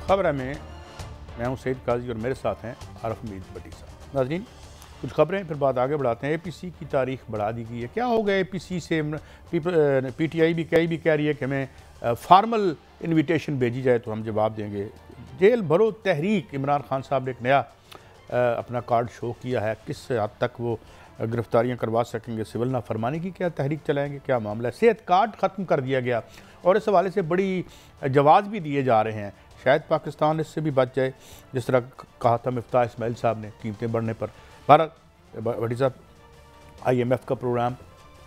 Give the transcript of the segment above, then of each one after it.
खबर है मैं हूं सईद काजी और मेरे साथ हैं आरफ मीर भट्टी साहब। नाज़रीन, कुछ खबरें फिर बात आगे बढ़ाते हैं। APC की तारीख बढ़ा दी गई है। क्या हो गया APC से? PTI भी कह रही है कि हमें फार्मल इन्विटेशन भेजी जाए तो हम जवाब देंगे। जेल भरो तहरीक, इमरान खान साहब ने एक नया अपना कार्ड शो किया है। किस हद तक वो गिरफ्तारियां करवा सकेंगे? सिविल नाफरमानी की क्या तहरीक चलाएंगे? क्या मामला है? सेहत कार्ड ख़त्म कर दिया गया और इस हवाले से बड़ी जवाब भी दिए जा रहे हैं। शायद पाकिस्तान इससे भी बच जाए, जिस तरह कहा था मिफ्ताह इस्माइल साहब ने कीमतें बढ़ने पर। भारत भट्टी साहब, IMF का प्रोग्राम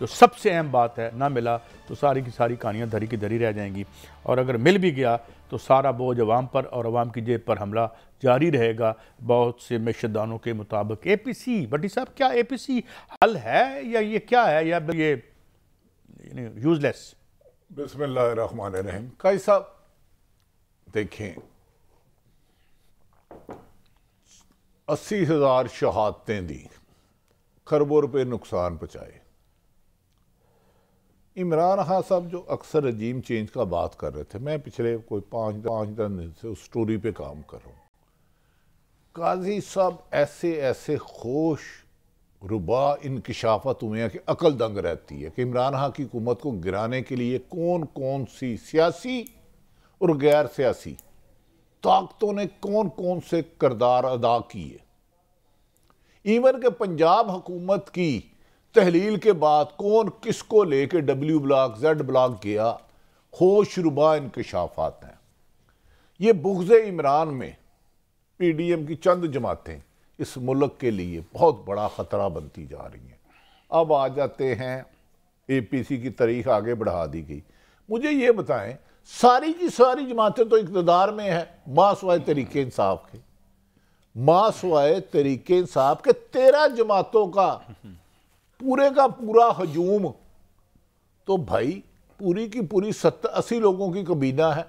जो सबसे अहम बात है, ना मिला तो सारी की सारी कहानियाँ धरी की धरी रह जाएंगी, और अगर मिल भी गया तो सारा बोझ अवाम पर और अवाम की जेब पर हमला जारी रहेगा बहुत से मैशदानों के मुताबिक। APC भट्टी साहब, क्या APC हल है या ये क्या है, या ये यूजलेस? बिस्मिल्लाहिर्रहमानिर्रहीम। काई साहब देखें, 80,000 शहादतें दी, खरबों रुपए नुकसान पहुंचाए। इमरान खान साहब जो अक्सर रजीम चेंज का बात कर रहे थे, मैं पिछले कोई पाँच दिन से उस स्टोरी पे काम कर रहा हूँ। काजी साहब ऐसे ऐसे खोश रुबा इंकशाफत हुए हैं कि अकल दंग रहती है कि इमरान खान की हुकूमत को गिराने के लिए कौन कौन सी सियासी और गैर सियासी ताकतों ने कौन कौन से किरदार अदा किए। इवन के पंजाब हुकूमत की तहलील के बाद कौन किसको लेके W ब्लॉक Z ब्लॉक गया, होश रुबा इंकशाफात हैं। ये बुग़्ज़े इमरान में PDM की चंद जमातें इस मुल्क के लिए बहुत बड़ा ख़तरा बनती जा रही हैं। अब आ जाते हैं APC की तारीख आगे बढ़ा दी गई। मुझे ये बताएं, सारी की सारी जमातें तो इक़्तिदार में है मासवाए तरीके इंसाफ के, मासवाए तरीके इंसाफ के 13 जमातों का पूरा हजूम तो भाई पूरी की पूरी 70-80 लोगों की कबीना है।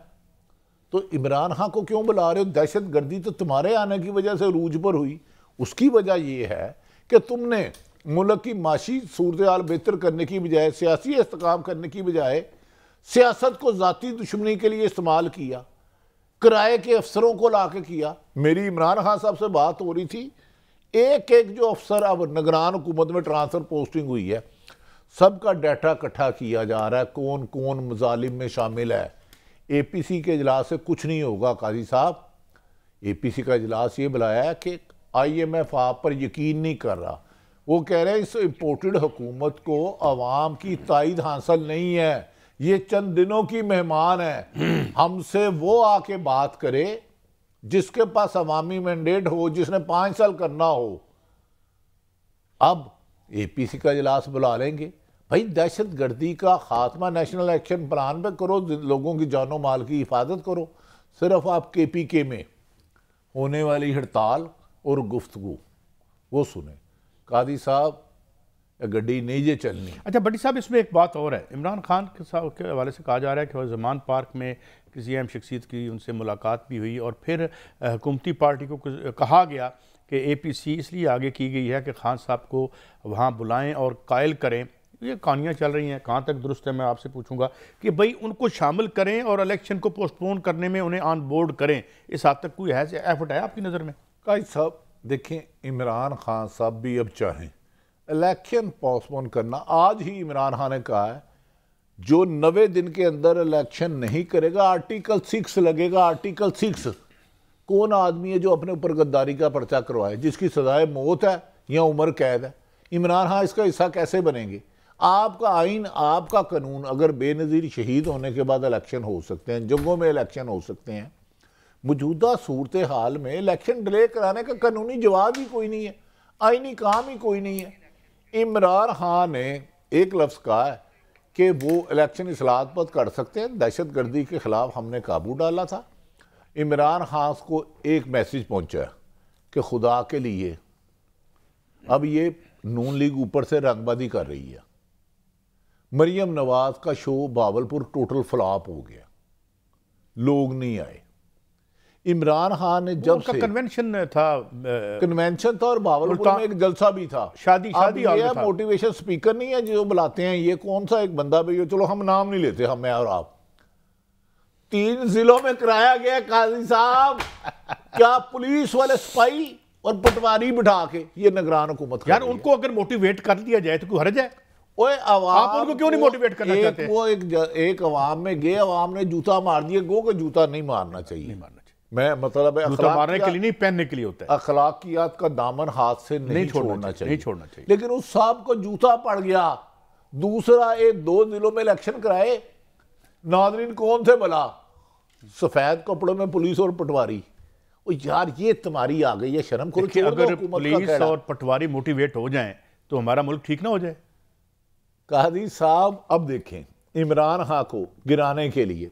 तो इमरान खान को क्यों बुला रहे हो? दहशत गर्दी तो तुम्हारे आने की वजह से रूज पर हुई। उसकी वजह यह है कि तुमने मुल्क की माशी सूरत हाल बेहतर करने की बजाय, सियासी इस्तेकाम करने की बजाय सियासत को ज़ाती दुश्मनी के लिए इस्तेमाल किया, किराए के अफसरों को ला के किया। मेरी इमरान खान साहब से बात हो रही थी, एक एक जो अफसर अब निगरान हुकूमत में ट्रांसफ़र पोस्टिंग हुई है, सबका डाटा इकट्ठा किया जा रहा है, कौन कौन मजालिम में शामिल है। APC के इजलास से कुछ नहीं होगा काजी साहब। APC का इजलास ये बुलाया है कि IMF आप पर यकीन नहीं कर रहा। वो कह रहे हैं इस इम्पोर्टेड हुकूमत को अवाम की तायद हासिल नहीं है, ये चंद दिनों की मेहमान है, हमसे वो आके बात करे जिसके पास अवामी मैंडेट हो, जिसने 5 साल करना हो। अब APC का इजलास बुला लेंगे। भाई दहशत गर्दी का खात्मा नेशनल एक्शन प्लान पे करो, लोगों की जानो माल की हिफाजत करो। सिर्फ आप KPK में होने वाली हड़ताल और गुफ्तगू वो सुने। कादी साहब गड्डी नहीं ये चलनी। अच्छा भट्टी साहब, इसमें एक बात और है। इमरान खान के हवाले से कहा जा रहा है कि वह ज़मान पार्क में किसी अहम शख्सियत की उनसे मुलाकात भी हुई और फिर हुकूमती पार्टी को कहा गया कि APC इसलिए आगे की गई है कि खान साहब को वहाँ बुलाएं और कायल करें। ये कहानियाँ चल रही हैं, कहाँ तक दुरुस्त है मैं आपसे पूछूंगा कि भाई उनको शामिल करें और इलेक्शन को पोस्टपोन करने में उन्हें ऑन बोर्ड करें। इस हद तक कोई एफर्ट है आपकी नज़र में? काजी साहब देखें, इमरान खान साहब भी अब चाहें इलेक्शन पोस्टपोन करना, आज ही इमरान खान ने कहा है जो 90 दिन के अंदर इलेक्शन नहीं करेगा आर्टिकल 6 लगेगा। आर्टिकल 6 कौन आदमी है जो अपने ऊपर गद्दारी का पर्चा करवाए, जिसकी सजाए मौत है या उम्र कैद है? इमरान खान इसका हिस्सा कैसे बनेंगे? आपका आइन, आपका कानून, अगर बेनज़ीर शहीद होने के बाद इलेक्शन हो सकते हैं, जंगों में इलेक्शन हो सकते हैं, मौजूदा सूरत हाल में इलेक्शन डिले कराने का कानूनी जवाब ही कोई नहीं है, आइनी काम ही कोई नहीं है। इमरान खान ने एक लफ्ज़ कहा है कि वो इलेक्शन इस्लाहत पर कर सकते हैं, दहशत गर्दी के ख़िलाफ़ हमने काबू डाला था। इमरान खान को एक मैसेज पहुंचा है कि खुदा के लिए अब ये नून लीग ऊपर से रंगबाजी कर रही है। मरियम नवाज का शो बावलपुर टोटल फ्लॉप हो गया, लोग नहीं आए। इमरान खान ने जब से कन्वेंशन था और बावलपुर में एक जलसा भी था, शादी ये मोटिवेशन स्पीकर नहीं है जो बुलाते हैं, ये कौन सा एक बंदा भी, चलो हम नाम नहीं लेते, हम मैं और आप। 3 जिलों में कराया गया काजी साहब। क्या पुलिस वाले सिपाही और पटवारी बिठा के ये निगरान हुकूमत यार उनको अगर मोटिवेट कर दिया जाए तो कोई हर्ज है? ओए आप उनको क्यों नहीं मोटिवेट करना चाहते? वो एक अवाम में गए, अवाम ने जूता मार दिया, गो को जूता नहीं मारना चाहिए। मैं मतलब जूता मारने के लिए नहीं, पहनने के लिए होता है। अखलाकियात का दामन हाथ से नहीं छोड़ना चाहिए, नहीं छोड़ना चाहिए। लेकिन उस साहब को जूता पड़ गया। दूसरा, ये 2 जिलों में इलेक्शन कराए, नाज़रीन कौन थे भला? सफेद कपड़ों में पुलिस और पटवारी। ओ यार, ये तुम्हारी आ गई है शर्म करो। अगर पुलिस और पटवारी मोटिवेट हो जाएं तो हमारा मुल्क ठीक ना हो जाए। काजी साहब, अब देखें, इमरान खान को गिराने के लिए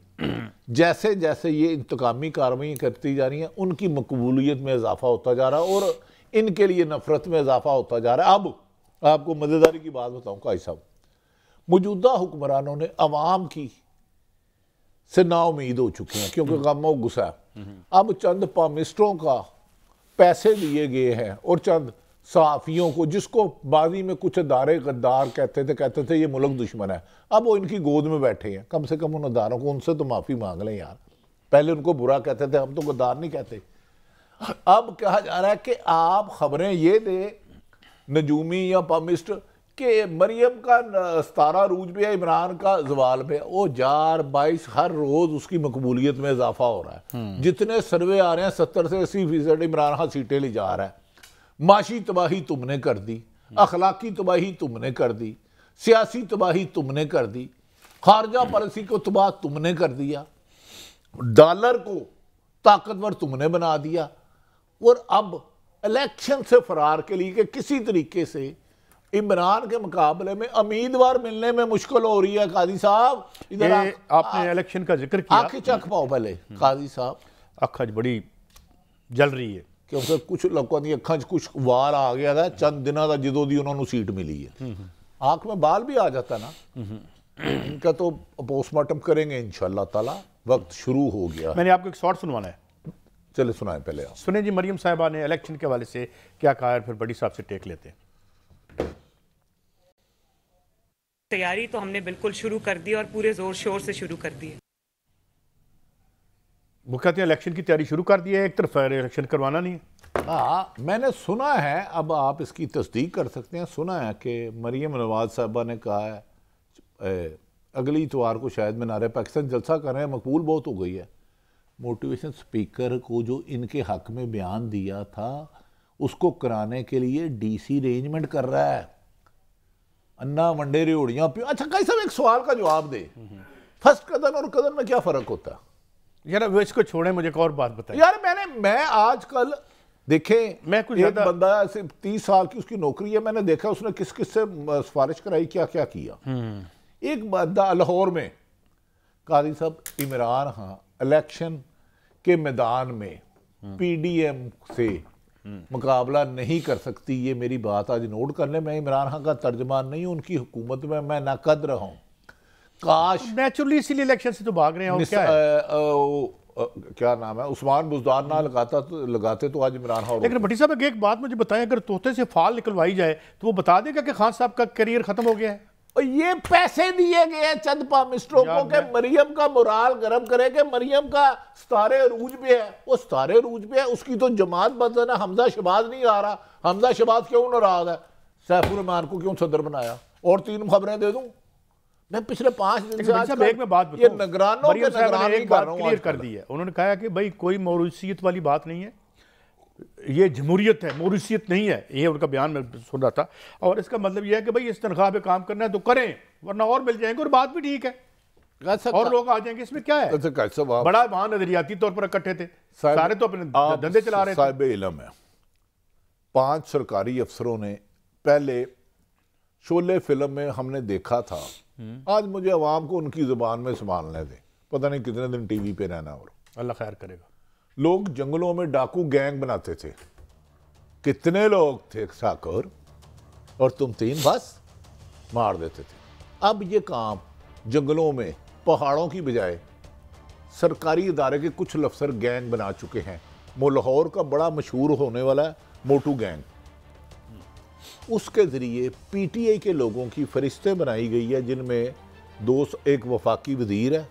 जैसे जैसे ये इंतकामी कार्रवाई करती जा रही हैं, उनकी मकबूलियत में इजाफा होता जा रहा है और इनके लिए नफरत में इजाफा होता जा रहा है। अब आपको मजेदारी की बात बताऊं काजी साहब, मौजूदा हुक्मरानों ने अवाम की से नाउमीद हो चुके हैं क्योंकि गम गुस्सा है। अब चंद पामिस्टरों का पैसे दिए गए हैं और चंद सहाफ़ियों को, जिसको बाजी में कुछ अदारे गद्दार कहते थे ये मुल्क दुश्मन है, अब वो इनकी गोद में बैठे हैं। कम से कम उन अदारों को, उनसे तो माफ़ी मांग लें यार। पहले उनको बुरा कहते थे, हम तो गद्दार नहीं कहते। अब कहा जा रहा है कि आप खबरें ये दे नजूमी या पामिस्ट कि मरियम का 17 रूज पे है, इमरान का जवाल पे। वो 22 हर रोज उसकी मकबूलियत में इजाफा हो रहा है। जितने सर्वे आ रहे हैं 70 से 80% इमरान खान सीटें ले जा रहा है। माशी तबाही तुमने कर दी, अखलाकी तबाही तुमने कर दी, सियासी तबाही तुमने कर दी, खारजा पॉलिसी को तबाह तुमने कर दिया, डॉलर को ताकतवर तुमने बना दिया। और अब इलेक्शन से फरार के लिए कि किसी तरीके से इमरान के मुकाबले में उम्मीदवार मिलने में मुश्किल हो रही है। काजी साहब, इधर आपने इलेक्शन का जिक्र किया, आंखें चख पाओ पहले काजी साहब। अख बड़ी जल रही है क्योंकि कुछ लोगों की अखा च कुछ वार आ गया था चंद दिनों का, जो दी उन्होंने सीट मिली है। आंख में बाल भी आ जाता ना। इनका तो पोस्टमार्टम करेंगे इंशाल्लाह ताला, वक्त शुरू हो गया। मैंने आपको एक शॉर्ट सुनवाना है, चले सुनाए पहले आप। सुने जी। मरियम साहिबा ने इलेक्शन के हवाले से क्या कहा है, फिर बड़ी साहब से टेक लेते हैं। तैयारी तो हमने बिल्कुल शुरू कर दी और पूरे जोर शोर से शुरू कर दी है। वो कहते हैं इलेक्शन की तैयारी शुरू कर दी है, एक तरफ इलेक्शन करवाना नहीं है। हाँ, मैंने सुना है, अब आप इसकी तस्दीक कर सकते हैं, सुना है कि मरियम नवाज साहबा ने कहा है अगली इतवार को शायद मीनार पाकिस्तान जलसा कर रहे हैं, मकबूल बहुत हो गई है। मोटिवेशन स्पीकर को जो इनके हक में बयान दिया था उसको कराने के लिए डीसी अरेंजमेंट कर रहा है। अन्ना वंडे रेवड़ियाँ पियो। अच्छा कई सब एक सवाल का जवाब दे, फर्स्ट कदम और कदम में क्या फर्क होता है? यार वो इसको छोड़े, मुझे एक और बात बताइए। यार मैं आजकल देखें, मैं कुछ एक बंदा ऐसे 30 साल की उसकी नौकरी है, मैंने देखा उसने किस किस से सिफारिश कराई, क्या क्या किया। एक बंदा लाहौर में, काजी साहब, इमरान खान इलेक्शन के मैदान में पीडीएम से मुकाबला नहीं कर सकती, ये मेरी बात आज नोट कर ले। मैं इमरान खान का तर्जमान नहीं हूं, उनकी हुकूमत में मैं नाकद रहा हूं। काश नेचुरली इसीलिए इलेक्शन से तो भाग रहे हैं। और क्या है? क्या नाम है, उस्मान बुज़दार ना लगाते तो आज इमरान खान। लेकिन भट्टी साहब एक बात मुझे बताएं, अगर तोते से फाल निकलवाई जाए तो वो बता देगा कि खान साहब का करियर खत्म हो गया है। और ये पैसे दिए गए हैं चंद पामिस्टरों को कि मरियम का मोराल गर्म करे कि मरियम का सितारे अरूज पे है। वो सितारे अरूज पे है, उसकी तो जमात बदलना। हमजा शहबाज नहीं आ रहा, हमजा शहबाज क्यों नाराज है? सैफुर रहमान को क्यों सदर बनाया? और 3 खबरें दे दूं मैं, पिछले 5 दिन से आज एक में बात ये निगरानों के निगरान एक बात क्लियर कर दी है। उन्होंने कहा कि भाई कोई मौरूसियत वाली बात नहीं है, ये जमहूरियत है, मौरूसियत नहीं है। ये उनका बयान में सुन रहा था। और इसका मतलब ये है कि भाई इस तनख्वाह पे काम करना है तो करें, वरना और मिल जाएंगे और बात भी ठीक है, और लोग आ जाएंगे। इसमें क्या है? बड़ा वहां नजरियाती तौर पर इकट्ठे थे, सारे तो अपने धंधे चला रहे थे। साहिब इल्म है, 5 सरकारी अफसरों ने पहले शोले फिल्म में हमने देखा था, आज मुझे अवाम को उनकी जुबान में संभालने दे, पता नहीं कितने दिन टीवी पे रहना। और अल्लाह खैर करेगा। लोग जंगलों में डाकू गैंग बनाते थे, कितने लोग थे साकर, और तुम 3 बस मार देते थे। अब ये काम जंगलों में, पहाड़ों की बजाय सरकारी इदारे के कुछ अफसर गैंग बना चुके हैं। लाहौर का बड़ा मशहूर होने वाला है मोटू गैंग, उसके जरिए पीटीआई के लोगों की फरिश्ते बनाई गई है, जिनमें एक वफाकी वजीर है,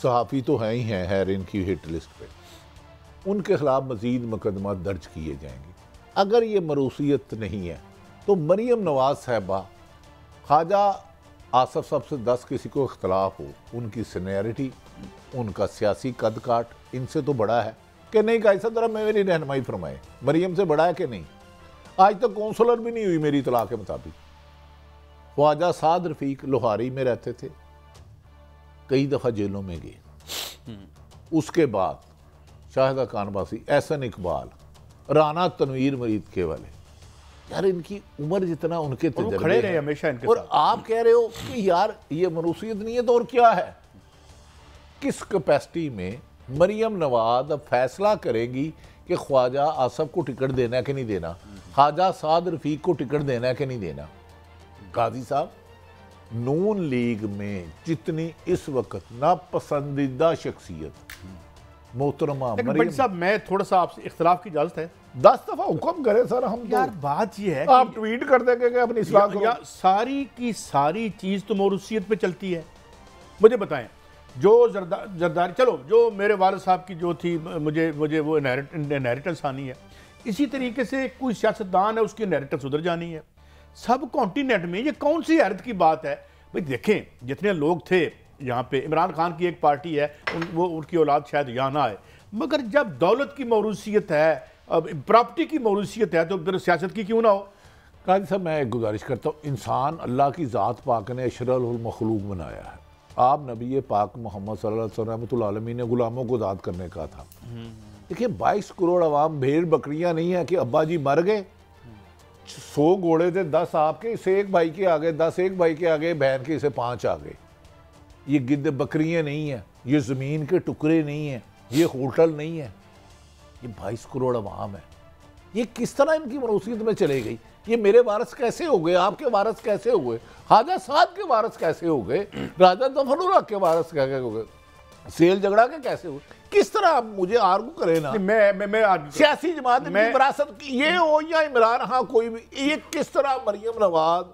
सहाफ़ी तो हैं ही हैं हैरिन की हिट लिस्ट पे, उनके खिलाफ मज़ीद मुकदमा दर्ज किए जाएंगे। अगर ये मरूसियत नहीं है तो मरीम नवाज साहबा, ख्वाजा आसफ साहब से 10 किसी को इख्तलाफ हो, उनकी सीनियरिटी, उनका सियासी कद काट इनसे तो बड़ा है कि नहीं? कायसा ज़रा मेरी रहनुमाई फरमाए, मरीम से बड़ा है कि नहीं? आज तक कौंसलर भी नहीं हुई मेरी इतला के मुताबिक। ख्वाजा साद रफ़ीक लोहारी में रहते थे, कई दफ़ा जेलों में गए। उसके बाद शाहिदा कानबासी, एहसन इकबाल, राना तनवीर मरीद के वाले, यार इनकी उम्र जितना उनके तजर्बे खड़े रहे हमेशा इनके और साथ। आप कह रहे हो कि यार ये मरूसियत नहीं है तो और क्या है? किस कैपेसिटी में मरियम नवाज अब फैसला करेंगी कि ख्वाजा आसफ को टिकट देना है कि नहीं देना, ख्वाजा साद रफीक को टिकट देना है कि नहीं देना? काजी साहब, नून लीग में जितनी इस वक्त नापसंदीदा शख्सियत मोहतरमा लेकिन मरियम बट साहब, मैं थोड़ा सा आपसे इख्तलाफ की इजाजत है? 10 दफा हुक्म करे सर, हम यार तो बात ये है आप ट्वीट कर देंगे कि अपनी इस्लाह करो। या सारी की सारी चीज तो मौरूसियत पे चलती है। मुझे बताएं, जो जरदारी, चलो जो मेरे वालिद साहब की जो थी, मुझे वो इनहेरिटेंस आनी है, इसी तरीके से कोई सियासतदान है उसकी इनहेरिटेंस उधर जानी है। सब कॉन्टिनेंट में ये कौन सी हैरत की बात है भाई? देखें जितने लोग थे यहाँ पे, इमरान खान की एक पार्टी है, वो उनकी औलाद शायद यहाँ ना आए, मगर जब दौलत की मौरूसियत है, अब प्रॉपर्टी की मौरूसियत है, तो फिर सियासत की क्यों ना हो? काजी साहब, मैं एक गुजारिश करता हूँ, इंसान अल्लाह की ज़ात पाक ने अशरफुल मखलूक बनाया है। आप नबी पाक मोहम्मद सल्लल्लाहु अलैहि वसल्लम रहमतुल्लाह अलैहि ने गुलामों को आज़ाद करने का था। देखिए 22 करोड़ अवाम भेड़ बकरियां नहीं है कि अब्बा जी मर गए, 100 घोड़े थे, 10 आपके, इसे एक भाई के आगे, 10 एक भाई के आगे, बहन के इसे 5 आ गए। ये गिद्ध बकरियां नहीं है, ये ज़मीन के टुकड़े नहीं है, ये होटल नहीं है, ये 22 करोड़ अवाम है। ये किस तरह इनकी मरूसियत में चले गई? ये मेरे वारस कैसे हो गए, आपके वारस कैसे हुए, ख्वाजा साद के वारस कैसे हो गए, राजा जफरुल्लाह के वारस कैसे हो गए, सेल झगड़ा के कैसे हुए? किस तरह आप मुझे आर्गू करें ना, मैं सियासी जमात की विरासत की ये हो या इमरान, हाँ कोई भी, ये किस तरह मरियम नवाज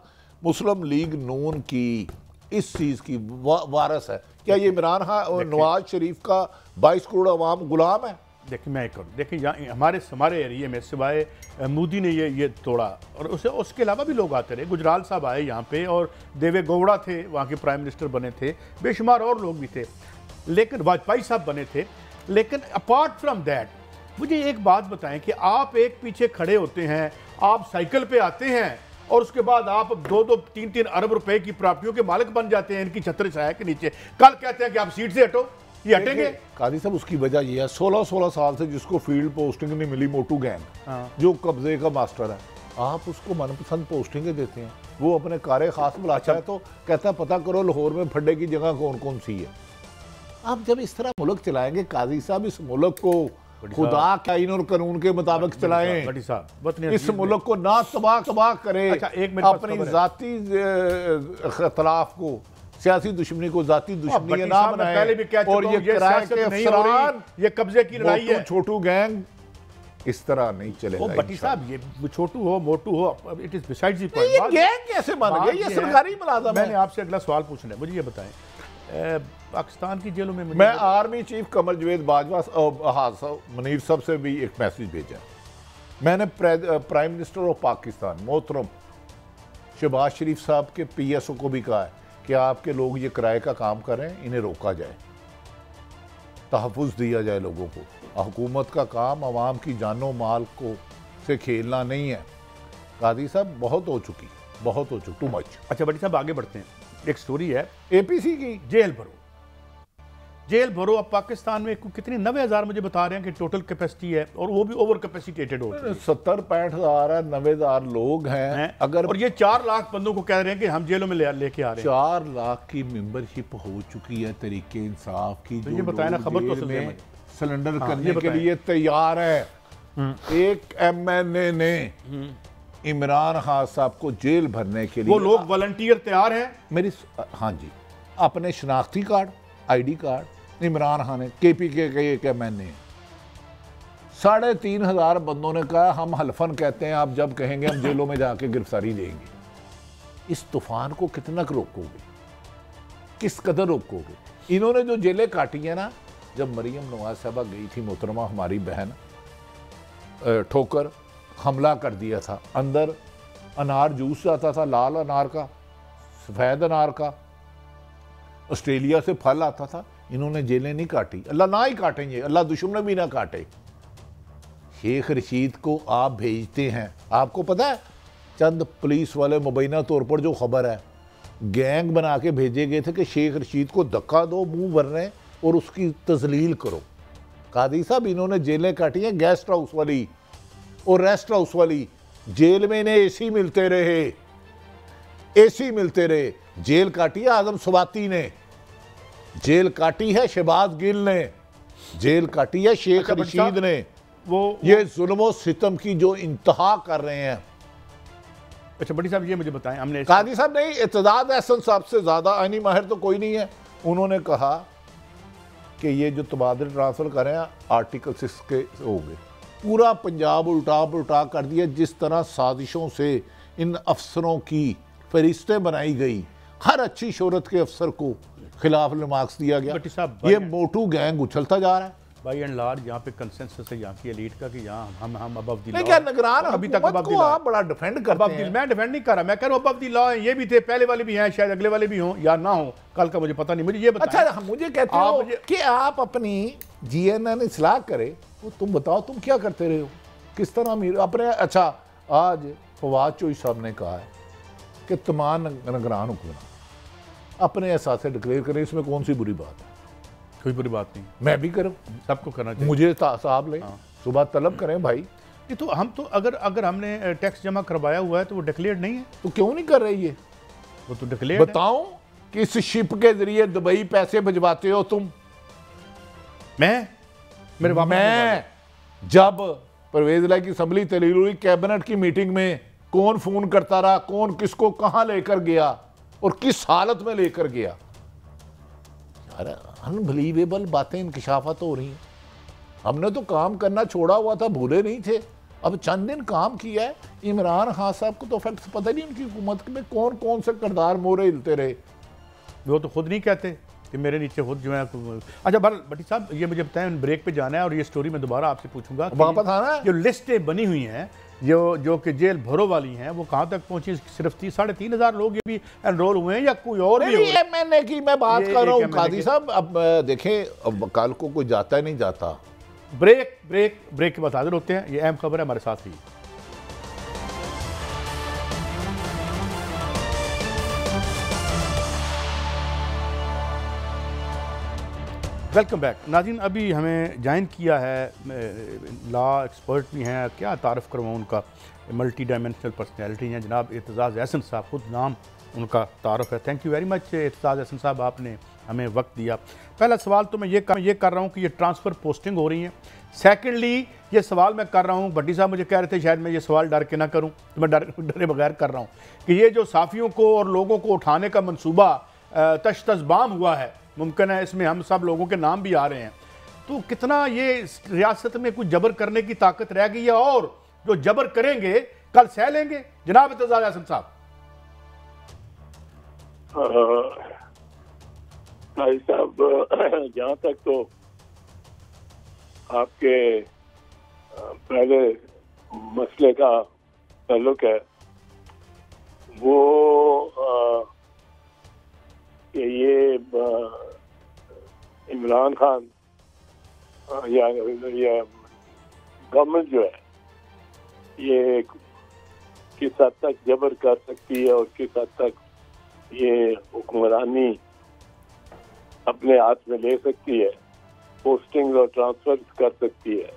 मुस्लिम लीग नून की इस चीज़ की वारस है? क्या ये इमरान खान नवाज शरीफ का 22 करोड़ अवाम गुलाम है? देखिए मैं करूँ, देखिए यहाँ हमारे एरिया में सिवाय मोदी ने ये तोड़ा, और उसके अलावा भी लोग आते रहे। गुजराल साहब आए यहाँ पे, और देवे गौड़ा थे वहाँ के प्राइम मिनिस्टर बने थे, बेशुमार और लोग भी थे, लेकिन वाजपेयी साहब बने थे। लेकिन अपार्ट फ्रॉम दैट, मुझे एक बात बताएं कि आप एक पीछे खड़े होते हैं, आप साइकिल पे आते हैं, और उसके बाद आप 2-2, 3-3 अरब रुपए की प्रॉपर्टियों के मालिक बन जाते हैं इनकी छत्र छाया के नीचे। कल कहते हैं कि आप सीट से हटो, ये हटेंगे? कादी साहब, उसकी वजह यह है 16-16 साल से जिसको फील्ड पोस्टिंग नहीं मिली, मोटू गैंग जो कब्जे का मास्टर है, आप उसको मनपसंद पोस्टिंगें देते हैं। वो अपने कारे खास बुलाता है तो कहता है पता करो लाहौर में फड्डे की जगह कौन कौन सी है। आप जब इस तरह मुल्क चलाएंगे काजी साहब, इस मुल्क को खुदा के आईन और कानून के मुताबिक चलाएं, इस मुल्क को ना तबाह करें। अपनी जाती इख्तलाफ को, सियासी दुश्मनी को जाती दुश्मनी ना बनाएं, और ये किराए के अफसरान, ये कब्जे की लड़ाई है, छोटू गैंग इस तरह नहीं चलेगा। भट्टी साहब, ये छोटू हो मोटू हो, it is besides the point. ये गैंग कैसे बन गए? ये सरकारी मुलाजिम है। मैंने आपसे अगला सवाल पूछना है, मुझे ये बताएं, पाकिस्तान की जेलों में मैं आर्मी चीफ कमर जवेद बाजवा मुनीर साहब से भी एक मैसेज भेजा। मैंने प्राइम मिनिस्टर ऑफ पाकिस्तान मोहतरम शहबाज शरीफ साहब के PSO को भी कहा है कि आपके लोग ये किराए का काम कर रहे हैं, इन्हें रोका जाए, तहफ़्फ़ुज़ दिया जाए लोगों को। हुकूमत का काम अवाम की जानो माल को से खेलना नहीं है। कादी साहब, बहुत हो चुकी, टू मच। अच्छा बड़ी साहब, आगे बढ़ते हैं। एक स्टोरी है APC की, जेल भरो। अब पाकिस्तान में कितनी 90,000 मुझे बता रहे हैं कि टोटल कैपेसिटी है, और वो भी ओवर कैपेसिटेटेड हो चुकी है। 70-65 हज़ार है, 90,000 लोग हैं। अगर और ये 4 लाख बंदों को कह रहे हैं कि हम जेलों में लेके आ रहे हैं। 4 लाख की मेंबरशिप हो चुकी है तरीके इंसाफ की। तो ये बताया ना, खबर तो में सिलेंडर करने के लिए तैयार है। एक MNA ने इमरान खान साहब को जेल भरने के लिए, वो लोग वॉलंटियर तैयार हैं। मेरी, हाँ जी, अपने शनाख्ती card, ID card Imran Khan ने, KPK के एक MNA, 3,500 बंदों ने कहा हम हल्फन कहते हैं, आप जब कहेंगे हम जेलों में जाके गिरफ्तारी देंगे। इस तूफान को कितना रोकोगे, किस कदर रोकोगे? इन्होंने जो जेलें काटी हैं ना, जब मरीम नवाज साहबा गई थी मोहतरमा हमारी बहन, ठोकर हमला कर दिया था, अंदर अनार जूस आता था, लाल अनार का, सफ़ेद अनार का, ऑस्ट्रेलिया से फल आता था। इन्होंने जेलें नहीं काटी, अल्लाह ना ही काटेंगे, अल्लाह दुश्मन भी ना काटे। शेख रशीद को आप भेजते हैं, आपको पता है चंद पुलिस वाले मुबैना तौर पर जो खबर है, गैंग बना के भेजे गए थे कि शेख रशीद को धक्का दो, मुंह भरने और उसकी तजलील करो। कादी साहब, इन्होंने जेलें काटी हैं, गेस्ट हाउस वाली और रेस्ट हाउस वाली। जेल में इन्हें एसी मिलते रहे, एसी मिलते रहे। जेल काटी है आजम स्वाति ने, जेल काटी है शहबाज गिल ने, जेल काटी है शेख रशीद ने। ये जुल्म सितम की जो इंतहा कर रहे हैं। अच्छा बड़ी साहब, ये मुझे बताएं, हमने कादी साहब नहीं, इत्तेदाद एहसन साहब से ज्यादा आईनी माहिर तो कोई नहीं है। उन्होंने कहा कि ये जो तबादले ट्रांसफर कर रहे हैं आर्टिकल 6 के हो गए। पूरा पंजाब उल्टा पुल्टा कर दिया। जिस तरह साजिशों से इन अफसरों की फरिश्तें बनाई गई, हर अच्छी शोहरत के अफसर को खिलाफ मार्क्स दिया गया। ये मोटू गैंग उछलता जा रहा है। बाई एंड लार्ज यहाँ पे कंसेंसस है यहाँ की एलीट का कि यहाँ हम अबव द लॉ। क्या निगरान अभी तक अबव द लॉ आप बड़ा डिफेंड करते हैं। मैं डिफेंड नहीं कर रहा, मैं कह रहा हूँ अबव द लॉ है। ये भी थे, पहले वाले भी हैं, शायद अगले वाले भी हों या ना हो, कल का मुझे पता नहीं। मुझे ये बताएं। अच्छा, मुझे कहते हो कि आप अपनी GNN इस्लाह करे, तो तुम बताओ तुम क्या करते रहे हो, किस तरह अपने। अच्छा, आज फवाद चौधरी साहब ने कहा है कि तमाम निगरान हुक्मरान अपने एहसास से डिक्लेयर करें, इसमें कौन सी बुरी बात है? कोई बुरी बात नहीं, मैं भी करूं, सबको करना चाहिए। मुझे साहब ले सुबह तलब करें भाई। ये तो हम तो अगर हमने टैक्स जमा करवाया हुआ है तो वो डिक्लेयर्ड नहीं है, तो क्यों नहीं कर रही है? वो तो डिक्लेयर्ड। बताओ किस शिप के जरिए दुबई पैसे भिजवाते हो तुम? मैं जब परवेज इलाही की असम्बली तहलील हुई, कैबिनेट की मीटिंग में कौन फोन करता रहा, कौन किसको कहां लेकर गया और किस हालत में लेकर गया। यार अनबिलीवेबल बातें इंकशाफात हो रही हैं। हमने तो काम करना छोड़ा हुआ था, भूले नहीं थे। अब चंद दिन काम किया है। इमरान खान साहब को तो फैक्ट पता नहीं उनकी हुकूमत में कौन कौन से किरदार मोरे हिलते रहे। वो तो खुद नहीं कहते कि मेरे नीचे खुद जो है। अच्छा भट्टी साहब, ये मुझे बताएं, ब्रेक पे जाना है और ये स्टोरी मैं दोबारा आपसे पूछूंगा। वापस आना है। जो लिस्टें बनी हुई हैं जो कि जेल भरो वाली हैं, वो कहाँ तक पहुंची? सिर्फ 3,500 लोग ये भी एनरोल हुए हैं या कोई और भी? ये मैंने की मैं बात कर रहा हूँ कादी साहब। अब देखें, अब कल को कोई जाता नहीं जाता। ब्रेक के बाद हाजिर होते हैं। ये अहम खबर है, हमारे साथ ही। वेलकम बैक नाज़रीन। अभी हमें ज्वाइन किया है लॉ एक्सपर्ट भी हैं, क्या तारफ़ करवाऊँ उनका, मल्टी डायमेंशनल पर्सनैलिटी हैं जनाब एतजाज़ एहसन साहब, खुद नाम उनका तारफ़ है। Thank you very much Aitzaz Ahsan साहब, आपने हमें वक्त दिया। पहला सवाल तो मैं ये कर रहा हूँ कि ये ट्रांसफ़र पोस्टिंग हो रही हैं। सेकेंडली ये सवाल मैं कर रहा हूँ, भट्टी साहब मुझे कह रहे थे शायद मैं ये सवाल डर के ना करूँ, तो मैं डरे बगैर कर रहा हूँ कि ये जो साफ़ियों को और लोगों को उठाने का मनसूबा तश्तज़बाम हुआ है, मुमकिन है इसमें हम सब लोगों के नाम भी आ रहे हैं, तो कितना ये रियासत में कुछ जबर करने की ताकत रह गई है और जो जबर करेंगे कल सह लेंगे? जनाब एतजाज़ एहसन साहब। भाई साहब, जहाँ तक तो आपके पहले मसले का ताल्लुक है, वो कि ये इमरान खान या गवर्नमेंट जो है, ये किस हद तक जबर कर सकती है और किस हद तक ये हुक्मरानी अपने हाथ में ले सकती है, पोस्टिंग और ट्रांसफर कर सकती है,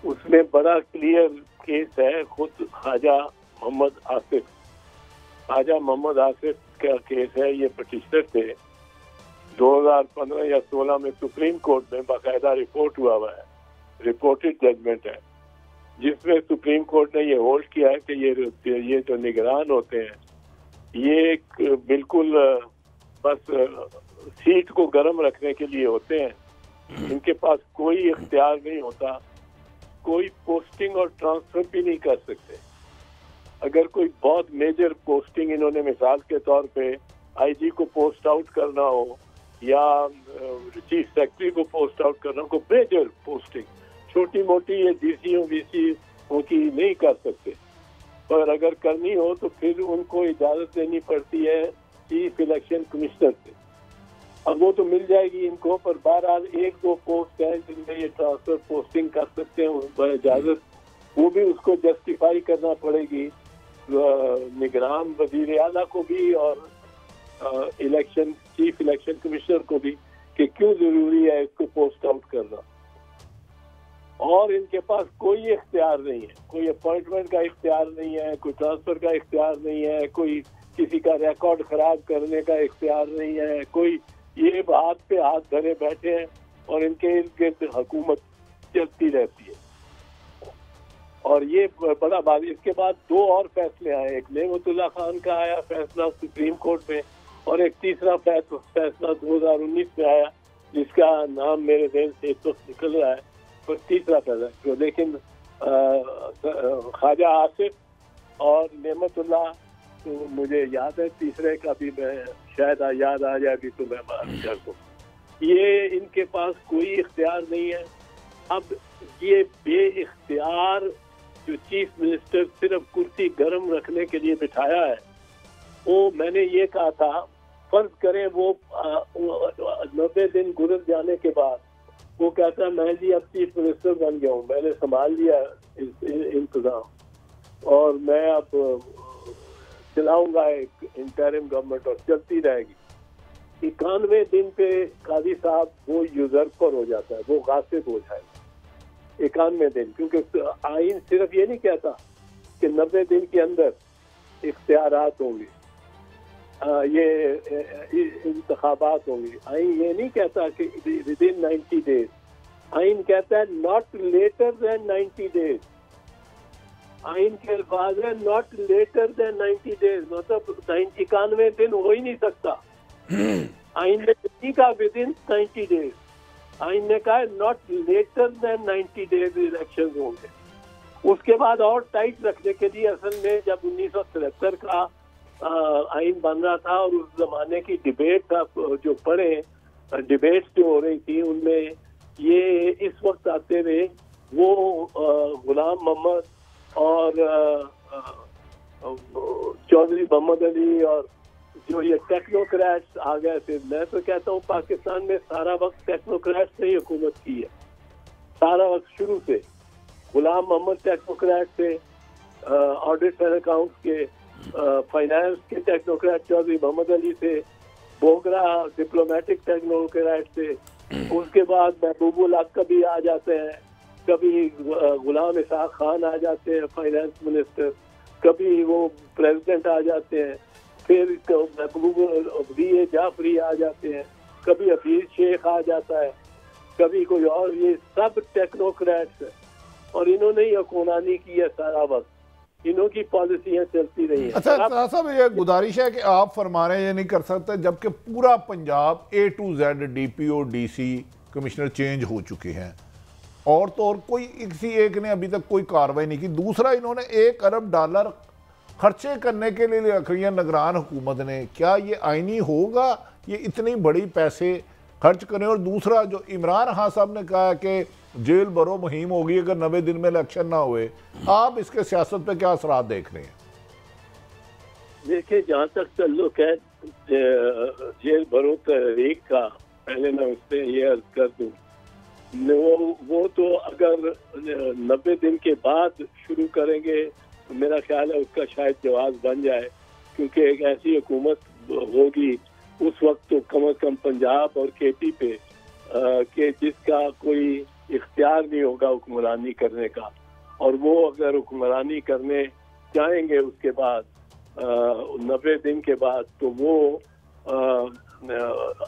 उसमें बड़ा क्लियर केस है। खुद ख्वाजा मोहम्मद आसिफ का केस है। ये पटिशनर थे, 2015 या 16 में सुप्रीम कोर्ट में बाकायदा रिपोर्ट हुआ है, रिपोर्टेड जजमेंट है, जिसमें सुप्रीम कोर्ट ने ये होल्ड किया है कि ये जो निगरान होते हैं, ये बिल्कुल बस सीट को गर्म रखने के लिए होते हैं। इनके पास कोई इख्तियार नहीं होता, कोई पोस्टिंग और ट्रांसफर भी नहीं कर सकते। अगर कोई बहुत मेजर पोस्टिंग, इन्होंने मिसाल के तौर पे आईजी को पोस्ट आउट करना हो या चीफ सेक्रेटरी को पोस्ट आउट करना को मेजर पोस्टिंग, छोटी मोटी ये डीसीओ वीसीओ की नहीं कर सकते, पर अगर करनी हो तो फिर उनको इजाजत लेनी पड़ती है चीफ इलेक्शन कमिश्नर से। अब वो तो मिल जाएगी इनको, पर बहरहाल एक दो पोस्ट है जिनमें ये ट्रांसफर पोस्टिंग कर सकते हैं उस इजाजत, वो भी उसको जस्टिफाई करना पड़ेगी निगरान वजीर आला को भी और इलेक्शन चीफ इलेक्शन कमिश्नर को भी कि क्यों जरूरी है इसको पोस्ट आउट करना। और इनके पास कोई इख्तियार नहीं है, कोई अपॉइंटमेंट का इख्तियार नहीं है, कोई ट्रांसफर का इख्तियार नहीं है, कोई किसी का रिकॉर्ड खराब करने का इख्तियार नहीं है, कोई ये हाथ पे हाथ धरे बैठे हैं और इनके इर्द गिर्द हुकूमत चलती रहती है। और ये बड़ा बात, इसके बाद दो और फैसले आए, एक नेमतुल्लाह खान का आया फैसला सुप्रीम कोर्ट में और एक तीसरा फैसला 2019 में आया जिसका नाम मेरे देश से तो निकल रहा है, पर तीसरा फैसला तो, लेकिन ख्वाजा आसिफ और नेमतुल्लाह तो मुझे याद है, तीसरे का भी मैं शायद याद आ जाए भी तो मैं बात कर दूं। ये इनके पास कोई इख्तियार नहीं है। अब ये बेइख्तियार जो चीफ मिनिस्टर सिर्फ कुर्सी गर्म रखने के लिए बिठाया है, वो मैंने ये कहा था, फर्ज करें वो 90 दिन गुजर जाने के बाद वो कहता है मैं जी अब चीफ मिनिस्टर बन गया हूँ, मैंने संभाल लिया इंतजाम और मैं अब चलाऊंगा एक इंटरिम गवर्नमेंट और चलती रहेगी। 91 दिन पे काजी साहब वो यूजर्पर हो जाता है, वो गासिब हो जाएगा 91 दिन, क्योंकि आइन सिर्फ ये नहीं कहता कि 90 दिन के अंदर इख्तियारात होंगे, ये इंतखाबात होंगे। आइन ये नहीं कहता कि विद इन 90 डेज, आइन कहता है नॉट लेटर देन 90 डेज। आइन के अल्फाज है नॉट लेटर देन 90 डेज, मतलब 91 दिन हो ही नहीं सकता। आइन ने नहीं कहा विद इन 90 डेज, आइन ने कहा not later than 90 days election होंगे। उसके बाद और टाइट रखने के लिए असल में जब 1973 का आइन बन रहा था और उस जमाने की डिबेट था, जो पढ़े डिबेट्स जो हो रही थी उनमें ये इस वक्त आते रहे वो गुलाम मोहम्मद और चौधरी मोहम्मद अली और जो ये टेक्नोक्रेट्स आ गए थे। मैं तो कहता हूँ पाकिस्तान में सारा वक्त टेक्नोक्रेट्स ने ही हुकूमत की है, सारा वक्त शुरू से। गुलाम मोहम्मद टेक्नोक्रेट थे, ऑडिट एंड अकाउंट्स के, फाइनेंस के टेक्नोक्रेट चौधरी मोहम्मद अली थे, बोगरा डिप्लोमेटिक टेक्नोक्रेट थे। उसके बाद महबूबुल हक कभी आ जाते हैं, कभी गुलाम इसाक खान आ जाते हैं फाइनेंस मिनिस्टर, कभी वो प्रेसिडेंट आ जाते हैं, फिर महबूब जाफरी आ जाते हैं, कभी हफीज शेख आ जाता है, कभी कोई और। ये सब टेक्नोक्रेट्स है और इन्होंने ही हुक्मरानी की है सारा वक्त, इन्हों की पॉलिसियां चलती रही हैं। अच्छा साहब, ये गुजारिश है कि आप फरमा रहे हैं ये नहीं कर सकते, जबकि पूरा Punjab A to Z DPO DC commissioner change हो चुके हैं और तो और कोई किसी एक ने अभी तक कोई कार्रवाई नहीं की। दूसरा, इन्होंने $1 अरब खर्चे करने के लिए रखी है निगरान हुकूमत ने। क्या ये आईनी होगा ये इतनी बड़ी पैसे खर्च करें? और दूसरा, जो इमरान खान साहब ने कहा कि जेल भरो मुहिम होगी अगर 90 दिन में इलेक्शन ना हुए, आप इसके सियासत पे क्या असरात देख रहे हैं? देखिए, जहाँ तक ताल्लुक है जेल भरो तहरीक का, पहले मैं उससे ये अर्ज कर दूं, वो तो अगर 90 दिन के बाद शुरू करेंगे तो मेरा ख्याल है उसका शायद जवाब बन जाए, क्योंकि एक ऐसी हुकूमत होगी उस वक्त तो कम अज कम पंजाब और KP पे कि जिसका कोई इख्तियार नहीं होगा हुक्मरानी करने का, और वो अगर हुक्मरानी करने चाहेंगे उसके बाद 90 दिन के बाद, तो वो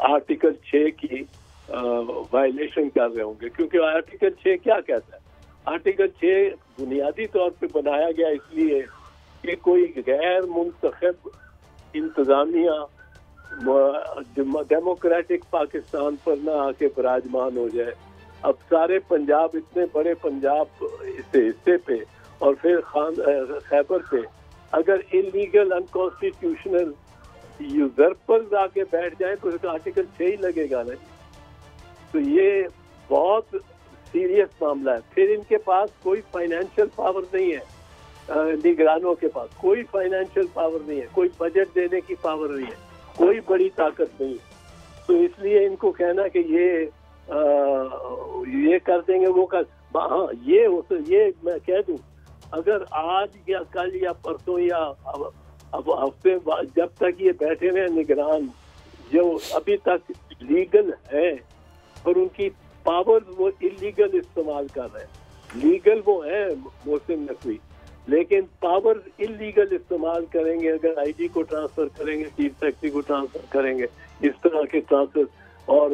आर्टिकल 6 की वायलेशन कर रहे होंगे। क्योंकि आर्टिकल 6 क्या कहता है? आर्टिकल 6 बुनियादी तौर पे बनाया गया इसलिए कि कोई गैर मुंतखब इंतजामिया डेमोक्रेटिक पाकिस्तान पर ना आके विराजमान हो जाए। अब सारे पंजाब, इतने बड़े पंजाब हिस्से पे और फिर खैबर पे अगर इलीगल अनकॉन्स्टिट्यूशनल यूजर्पर जाके बैठ जाए तो उसका आर्टिकल 6 ही लगेगा ना। तो ये बहुत सीरियस मामला है। फिर इनके पास कोई फाइनेंशियल पावर नहीं है, निगरानों के पास कोई फाइनेंशियल पावर नहीं है, कोई बजट देने की पावर नहीं है, कोई बड़ी ताकत नहीं है। तो इसलिए इनको कहना कि ये कर देंगे वो कर, हाँ ये मैं कह दूं, अगर आज या कल या परसों या अब हफ्ते जब तक ये बैठे हुए निगरान जो अभी तक लीगल है और उनकी पावर वो इलीगल इस्तेमाल कर रहे हैं, लीगल वो है मोहसिन नकवी, लेकिन पावर इलीगल इस्तेमाल करेंगे। अगर आईजी को ट्रांसफर करेंगे, चीफ सेक्रेटरी को ट्रांसफर करेंगे, इस तरह के ट्रांसफर और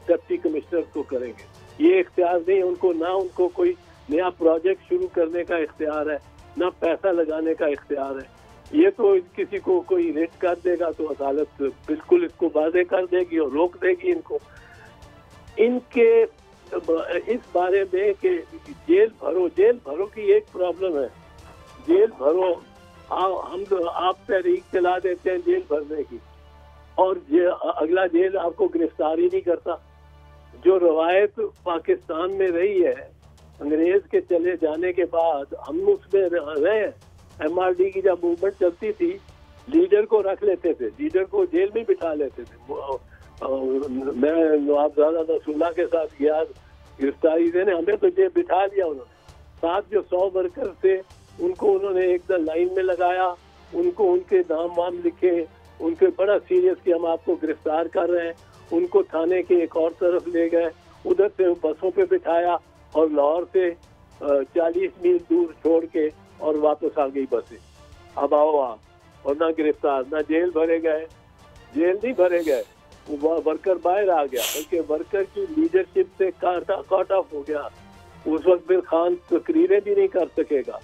डिप्टी कमिश्नर को करेंगे, ये इख्तियार नहीं उनको, ना उनको कोई नया प्रोजेक्ट शुरू करने का इख्तियार है, ना पैसा लगाने का इख्तियार है। ये तो किसी को कोई रेट कर देगा तो अदालत बिल्कुल इसको वाज़ेह कर देगी और रोक देगी इनको। इनके इस बारे में कि जेल भरो की एक प्रॉब्लम है, जेल भरो, हम तो आप तहरीक चला देते हैं जेल भरने की और अगला जेल आपको गिरफ्तार ही नहीं करता। जो रवायत पाकिस्तान में रही है अंग्रेज के चले जाने के बाद, हम उसमें रहे। MRD की जब मूवमेंट चलती थी, लीडर को रख लेते थे, लीडर को जेल में बिठा लेते थे। मैं नवाबजादा रसूलुल्लाह के साथ गया गिरफ्तारी देने, हमें तो जेल बिठा लिया उन्होंने। साथ जो 100 वर्कर थे उनको उन्होंने एकदम लाइन में लगाया, उनको उनके नाम वाम लिखे, उनके बड़ा सीरियस कि हम आपको गिरफ्तार कर रहे हैं। उनको थाने के एक और तरफ ले गए, उधर से बसों पे बिठाया और लाहौर से 40 मील दूर छोड़ के और वापस आ गई बसें। अब आओ आप, और ना गिरफ्तार ना जेल भरे गए, जेल नहीं भरे गए, वो वर्कर बाहर आ गया, बल्कि वर्कर की लीडरशिप से काट ऑफ हो गया। उस वक्त फिर खान तकरीरें भी नहीं कर सकेगा,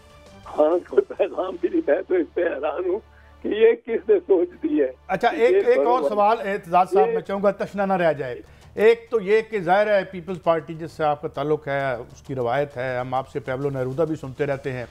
खान को पैगाम भी नहीं। मैं तो इस पे हैरान हूँ कि ये किसने सोच दी है। अच्छा, एक और सवाल एतजाज साहब मैं चाहूँगा तशना ना रह जाए। एक तो ये कि ज़ाहिर है पीपल्स पार्टी जिससे आपका ताल्लुक़ है उसकी रवायत है, हम आपसे पैबलो नेरूदा भी सुनते रहते हैं,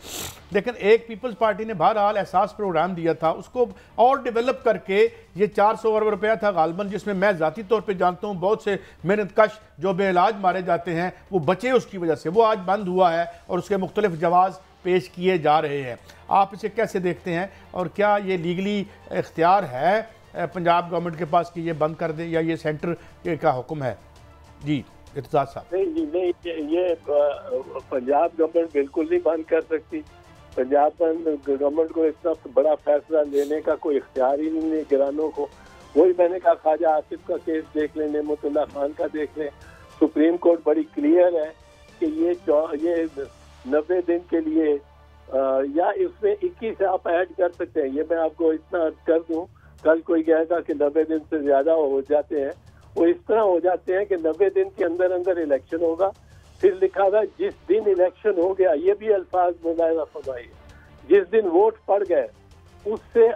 लेकिन एक पीपल्स पार्टी ने बहरहाल एहसास प्रोग्राम दिया था, उसको और डेवलप करके ये 400 अरब रुपया था गालबन, जिसमें मैं ज़ाती तौर पे जानता हूँ बहुत से मेहनतकश जो बेइलाज मारे जाते हैं वो बचे उसकी वजह से, वो आज बंद हुआ है और उसके मुख्तलिफ जवाज़ पेश किए जा रहे हैं। आप इसे कैसे देखते हैं और क्या ये लीगली इख्तियार है पंजाब गवर्नमेंट के पास कि ये बंद कर दे, या ये सेंटर का हुक्म है? जी इत्तेजाज साहब। नहीं जी नहीं, ये पंजाब गवर्नमेंट बिल्कुल नहीं बंद कर सकती। पंजाब गवर्नमेंट को इतना बड़ा फैसला लेने का कोई इख्तियार ही नहीं निगरानों को। वही मैंने कहा, ख्वाजा आसिफ का केस देख लें, नेमतुल्लाह खान का देख लें, सुप्रीम कोर्ट बड़ी क्लियर है कि ये 90 दिन के लिए या इसमें 21 आप ऐड कर सकते हैं। ये मैं आपको इतना कर दूं, कल कोई कहेगा कि 90 दिन से ज्यादा हो जाते हैं, वो इस तरह हो जाते हैं कि 90 दिन के अंदर अंदर इलेक्शन होगा। फिर लिखा था जिस दिन इलेक्शन हो गया, ये भी अल्फाज मुलायना फरमाइए, जिस दिन वोट पड़ गए उससे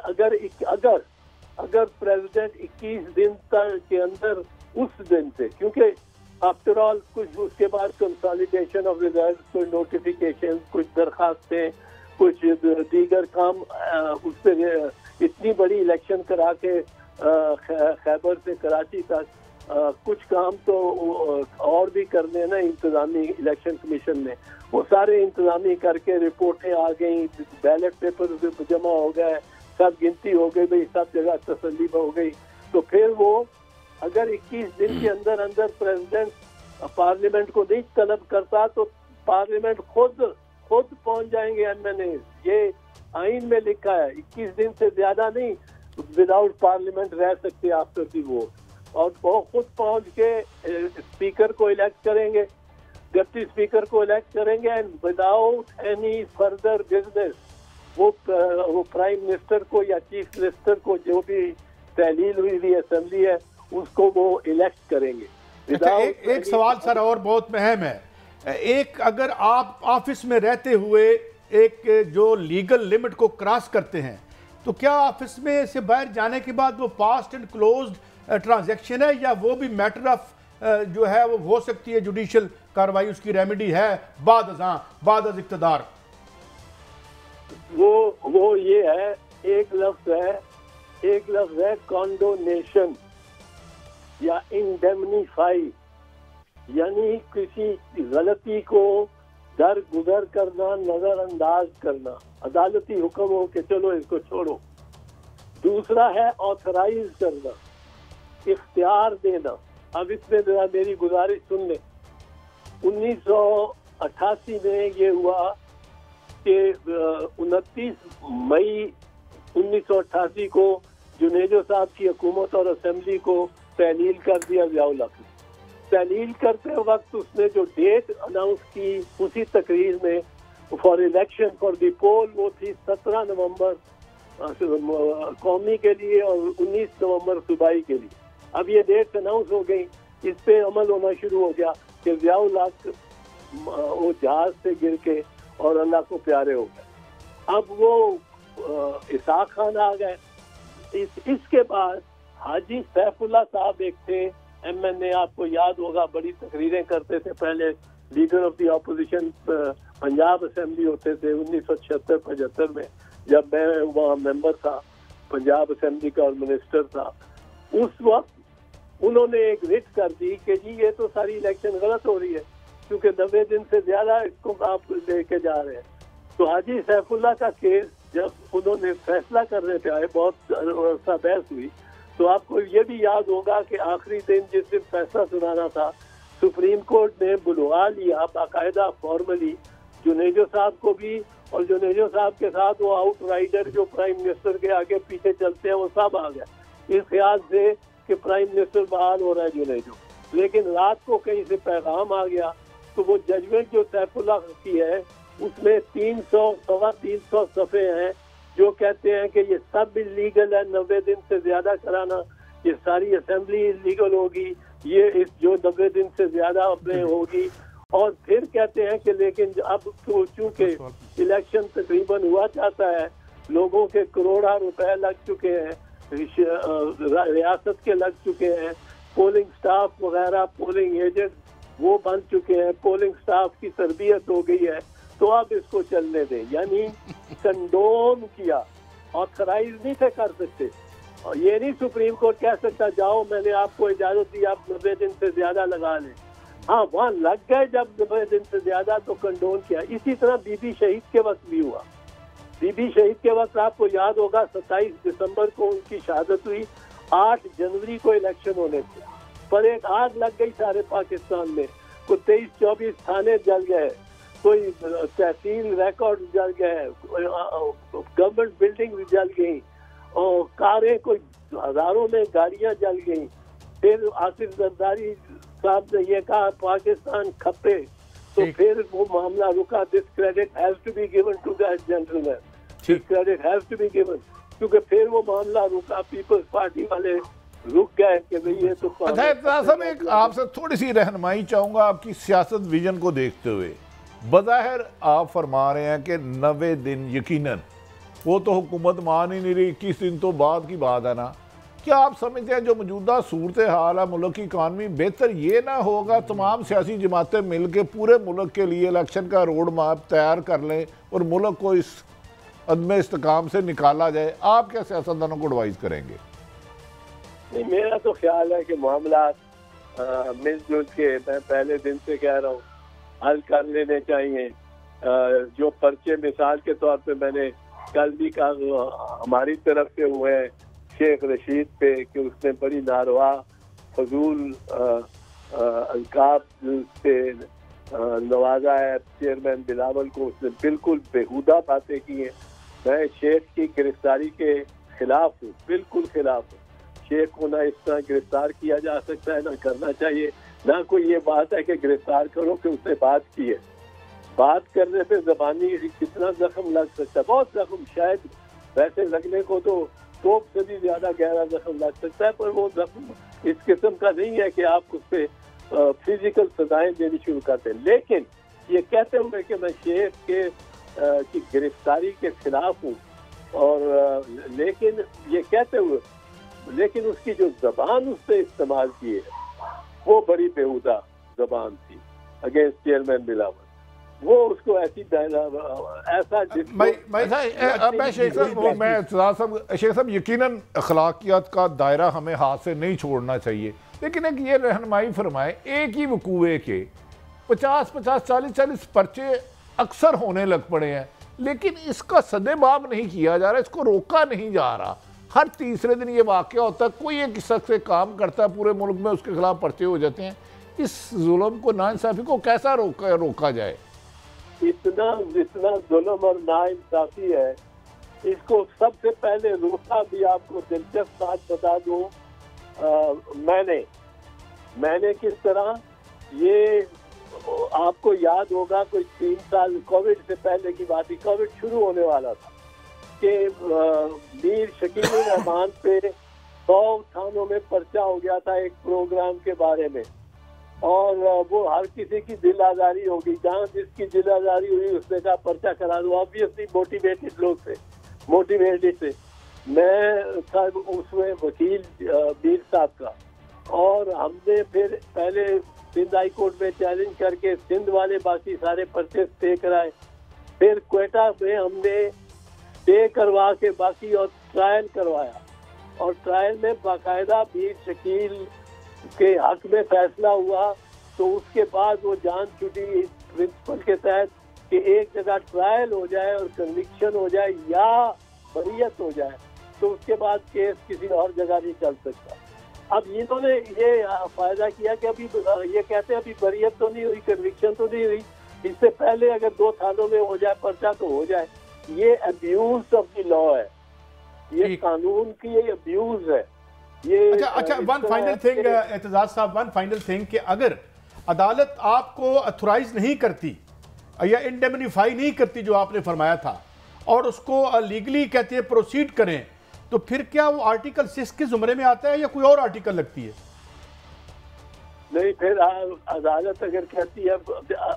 अगर प्रेसिडेंट 21 दिन तक के अंदर उस दिन से, क्योंकि आफ्टर ऑल कुछ उसके बाद कंसोलिडेशन ऑफ रिजल्ट, कोई नोटिफिकेशन, कुछ दरखास्तें, कुछ दीगर काम, उस पर इतनी बड़ी इलेक्शन करा के खैबर से कराची तक कुछ काम तो और भी करने ना इंतजामी इलेक्शन कमीशन ने, वो सारे इंतजामी करके रिपोर्टें आ गई, बैलेट पेपर जमा हो गए, सब गिनती हो गई, भाई सब जगह तसल्ली हो गई। तो फिर वो अगर 21 दिन के अंदर अंदर प्रेसिडेंट पार्लियामेंट को नहीं तलब करता तो पार्लियामेंट खुद पहुंच जाएंगे एमएनए। ये आइन में लिखा है 21 दिन से ज्यादा नहीं विदाउट पार्लियामेंट रह सकते आफ्टर दी वोट, और वो खुद पहुंच के स्पीकर को इलेक्ट करेंगे, डिप्टी स्पीकर को इलेक्ट करेंगे, and without any further business वो प्राइम मिनिस्टर को या चीफ मिनिस्टर को, जो भी तहलील हुई हुई असेंबली है, उसको वो इलेक्ट करेंगे। अच्छा, एक सवाल सर और बहुत अहम है। एक, अगर आप ऑफिस में रहते हुए एक जो लीगल लिमिट को क्रॉस करते हैं तो क्या ऑफिस में से बाहर जाने के बाद वो पास्ट एंड क्लोज्ड ट्रांजैक्शन है, या वो भी मैटर ऑफ जो है वो हो सकती है जुडिशियल कार्रवाई, उसकी रेमेडी है बाद इक़्तिदार? वो ये है, एक लफ्ज है एक लफ्ज है कॉन्डोनेशन या इंडेमनीफाई, यानी किसी गलती को दर गुजर करना, नजरअंदाज करना, अदालती हुक्म हो कि चलो इसको छोड़ो। दूसरा है ऑथराइज करना, इख्तियार देना। अब इसमें जरा मेरी गुजारिश सुन लें। 1988 में ये हुआ कि 29 मई 1988 को जुनेजो साहब की हुकूमत और असेंबली को तहलील कर दिया ज़ियाउल हक ने। तहलील करते वक्त उसने जो डेट अनाउंस की उसी तकरीर में फॉर इलेक्शन फॉर द पोल, वो थी 17 नवंबर कौमी के लिए और 19 नवंबर सूबाई के लिए। अब ये डेट अनाउंस हो गई, इस पे अमल होना शुरू हो गया कि ज़ियाउल हक वो जहाज से गिर के और अल्लाह को प्यारे हो गए। अब वो इसाक खान आ गए। इसके बाद हाजी सैफुल्लाह साहब एक थे MNA, आपको याद होगा, बड़ी तकरीरें करते थे पहले, leader of the opposition Punjab assembly होते थे 1976-75 में, जब मैं वहाँ मेंबर था पंजाब असेंबली का और मिनिस्टर था। उस वक्त उन्होंने एक रिट कर दी कि जी ये तो सारी इलेक्शन गलत हो रही है क्योंकि 90 दिन से ज्यादा इसको आप लेके जा रहे हैं। तो हाजी सैफुल्लाह का केस जब उन्होंने फैसला करने पे आए, बहुत अरसा बहस हुई, तो आपको ये भी याद होगा कि आखिरी दिन जिस दिन फैसला सुनाना था, सुप्रीम कोर्ट ने बुलवा लिया बाकायदा फॉर्मली जुनेजो साहब को भी, और जुनेजो साहब के साथ वो आउटराइडर जो प्राइम मिनिस्टर के आगे पीछे चलते हैं वो सब आ गए, इस ख्याल से कि प्राइम मिनिस्टर बहाल हो रहा है जुनेजो। लेकिन रात को कहीं से पैगाम आ गया, तो वो जजमेंट जो सैफुल्लाह की है उसमें 300-325 सफ़े हैं जो कहते हैं कि ये सब इलीगल है, 90 दिन से ज्यादा कराना, ये सारी असेंबली इलीगल होगी, ये इस जो 90 दिन से ज्यादा अपने होगी। और फिर कहते हैं कि लेकिन अब तो चूंकि इलेक्शन तकरीबन हुआ चाहता है, लोगों के करोड़ा रुपए लग चुके हैं, रियासत के लग चुके हैं, पोलिंग स्टाफ वगैरह, पोलिंग एजेंट वो बन चुके हैं, पोलिंग स्टाफ की तरबियत हो गई है, तो आप इसको चलने दें। यानी कंडोन किया, ऑथराइज नहीं थे कर सकते। और ये नहीं सुप्रीम कोर्ट कह सकता जाओ मैंने आपको इजाजत दी, आप 90 दिन से ज्यादा लगा लें। हाँ, वहाँ लग गए जब 90 दिन से ज्यादा तो कंडोन किया। इसी तरह बीबी शहीद के वक्त भी हुआ। बीबी शहीद के वक्त आपको याद होगा 27 दिसंबर को उनकी शहादत हुई, 8 जनवरी को इलेक्शन होने थे, पर एक आग लग गई सारे पाकिस्तान में। कोई 23-24 थाने जल गए, कोई तहसील रिकॉर्ड जल गए, गवर्नमेंट बिल्डिंग जल गई, और कारें कोई हजारों में गाड़ियां जल गई। फिर आसिफ जरदारी साहब ने ये कहा पाकिस्तान खपे, तो फिर वो मामला रुका। This credit has to be given to that gentleman, this credit has to be given, क्योंकि फिर वो मामला रुका, पीपल्स पार्टी वाले रुक गए कि भाई ये तो। अच्छा साहब, एक आपसे थोड़ी सी रहनुमाई चाहूंगा आपकी सियासत विजन को देखते हुए। बज़ाहिर आप फरमा रहे हैं कि 90 दिन यकीनन वो तो हुकूमत मान ही नहीं रही, 21 दिन तो बाद की बात है ना। क्या आप समझते हैं जो मौजूदा सूरत हाल है मुल्क की इकानमी, बेहतर ये ना होगा तमाम सियासी जमातें मिल के पूरे मुल्क के लिए इलेक्शन का रोड मैप तैयार कर लें और मुल्क को इस अदम इस्तेकाम से निकाला जाए? आप क्या सियासतदानों को एडवाइस करेंगे? नहीं, मेरा तो ख्याल है कि मामला मिलजुल के, मैं पहले दिन से कह रहा हूँ, हल कर लेने चाहिए। जो पर्चे मिसाल के तौर पे मैंने कल भी कहा हमारी तरफ से हुए हैं शेख रशीद पे कि उसने बड़ी नारवा फजूल अलकाब से नवाजा है चेयरमैन बिलावल को, उसने बिल्कुल बेहुदा बातें की हैं। मैं शेख की गिरफ्तारी के खिलाफ हूँ, बिल्कुल खिलाफ हूँ। शेख को ना इस तरह गिरफ्तार किया जा सकता है, ना करना चाहिए। ना कोई ये बात है कि गिरफ्तार करो कि उसने बात की है। बात करने पे जबानी कितना जख्म लग सकता है, बहुत जख्म, शायद वैसे लगने को तो तोप से भी ज्यादा गहरा जख्म लग सकता है, पर वो जख्म इस किस्म का नहीं है कि आप उस पर फिजिकल सजाएं देनी शुरू करते हैं। लेकिन ये कहते हुए कि मैं शेख के की गिरफ्तारी के खिलाफ हूँ, और लेकिन ये कहते हुए, लेकिन उसकी जो जबान उससे इस्तेमाल की है वो बड़ी बेहुदा जबान थी अगेंस्ट चेयरमैन बिलावल। वो उसको ऐसी ऐसा अब मैं शेख साहब यकीनन अखलाकियात का दायरा हमें हाथ से नहीं छोड़ना चाहिए, लेकिन एक ये रहनुमाई फरमाए, एक ही वकूए के 50-50, 40-40 पर्चे अक्सर होने लग पड़े हैं, लेकिन इसका सदेबाब नहीं किया जा रहा, इसको रोका नहीं जा रहा। हर तीसरे दिन ये वाक़या होता है, कोई एक शख्स से काम करता है, पूरे मुल्क में उसके खिलाफ पर्चे हो जाते हैं। इस जुल्म को, नाइंसाफ़ी को कैसा रोका जाए? जितना जुल्म और नाइंसाफ़ी है, इसको सबसे पहले रोका भी आपको दिलचस्प बात बता दूं, मैंने किस तरह, ये आपको याद होगा कोई 3 साल कोविड से पहले की बात थी, कोविड शुरू होने वाला था कि मीर शकील रहमान पे 100 थानों में पर्चा हो गया था एक प्रोग्राम के बारे में, और वो हर किसी की दिल आजारी होगी, जहाँ जिसकी दिल आजारी हुई उसने कहा पर्चा करा दो। ऑब्वियसली मोटिवेटेड लोग थे, मोटिवेटेड थे। मैं था उसमें वकील मीर साहब का, और हमने फिर पहले सिंध हाई कोर्ट में चैलेंज करके सिंध वाले बाकी सारे पर्चे स्टे कराए, फिर क्वेटा में हमने स्टे करवा के बाकी और ट्रायल करवाया, और ट्रायल में बाकायदा मीर शकील के हक में फैसला हुआ। तो उसके बाद वो जान छुटी इस प्रिंसिपल के तहत कि एक जगह ट्रायल हो जाए और कन्विक्शन हो जाए या बरियत हो जाए, तो उसके बाद केस किसी और जगह नहीं चल सकता। अब इन्होंने ये फायदा किया कि अभी ये कहते हैं अभी बरियत तो नहीं हुई, कन्विक्शन तो नहीं हुई, इससे पहले अगर 2 थानों में हो जाए पर्चा तो हो जाए। ये अब्यूज ऑफ द लॉ है, ये कानून की ये अब्यूज है। ये अच्छा वन फाइनल थिंग एतजाज साहब, वन फाइनल थिंग कि अगर अदालत आपको अथोराइज नहीं करती या इंडेमनीफाई नहीं करती जो आपने फरमाया था, और उसको लीगली कहते हैं प्रोसीड करें, तो फिर क्या वो आर्टिकल 6 के जुमरे में आता है या कोई और आर्टिकल लगती है? नहीं, फिर अदालत अगर कहती है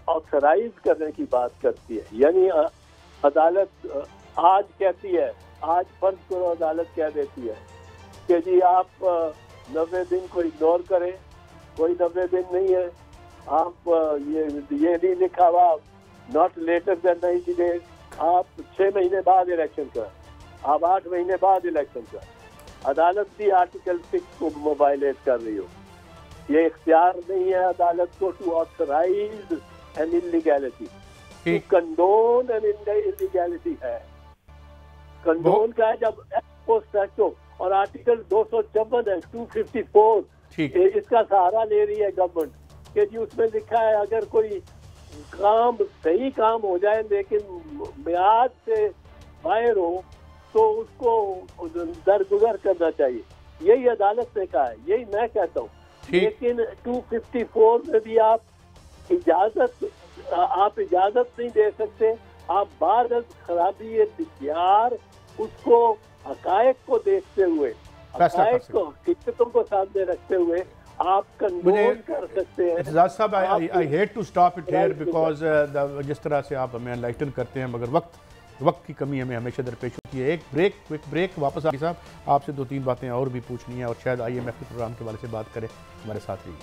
ऑथराइज करने की बात करती है, यानी अदालत आज कहती है, आज फर्ज करो अदालत कह देती है कि जी आप 90 दिन को इग्नोर करें, कोई 90 दिन नहीं है, आप ये नहीं लिखा हुआ नॉट लेटर देन 90 डेज, आप 6 महीने बाद इलेक्शन करें, आप 8 महीने बाद इलेक्शन करें। अदालत भी आर्टिकल 6 को मोबाइलेट कर रही हो, ये इख्तियार नहीं है अदालत को to authorize an illegality, to condone an illegality है। कंडोन का है जब पोस्ट एक्ट हो, और आर्टिकल 254 है 254 इसका सहारा ले रही है गवर्नमेंट कि जी उसमें लिखा है अगर कोई काम सही काम हो जाए लेकिन मियाद से बाहर हो तो उसको दरगुजर करना चाहिए। यही अदालत ने कहा है, यही मैं कहता हूँ। लेकिन 254 में भी आप इजाजत नहीं दे सकते, आप बाद खराबी इख्तियार उसको हकायक को देखते हुए, हकायक को हकीकतों को सामने रखते हुए आप कंट्रोल कर सकते हैं। एतजाज साहब, I hate to stop it here because जिस तरह से आप हमें एनलाइटन करते हैं, मगर वक्त की कमी हमें हमेशा दरपेश होती है। एक क्विक ब्रेक, वापस आइए साहब, आपसे 2-3 बातें और भी पूछनी है, और शायद IMF के प्रोग्राम के बारे से बात करें। हमारे साथ रहिए।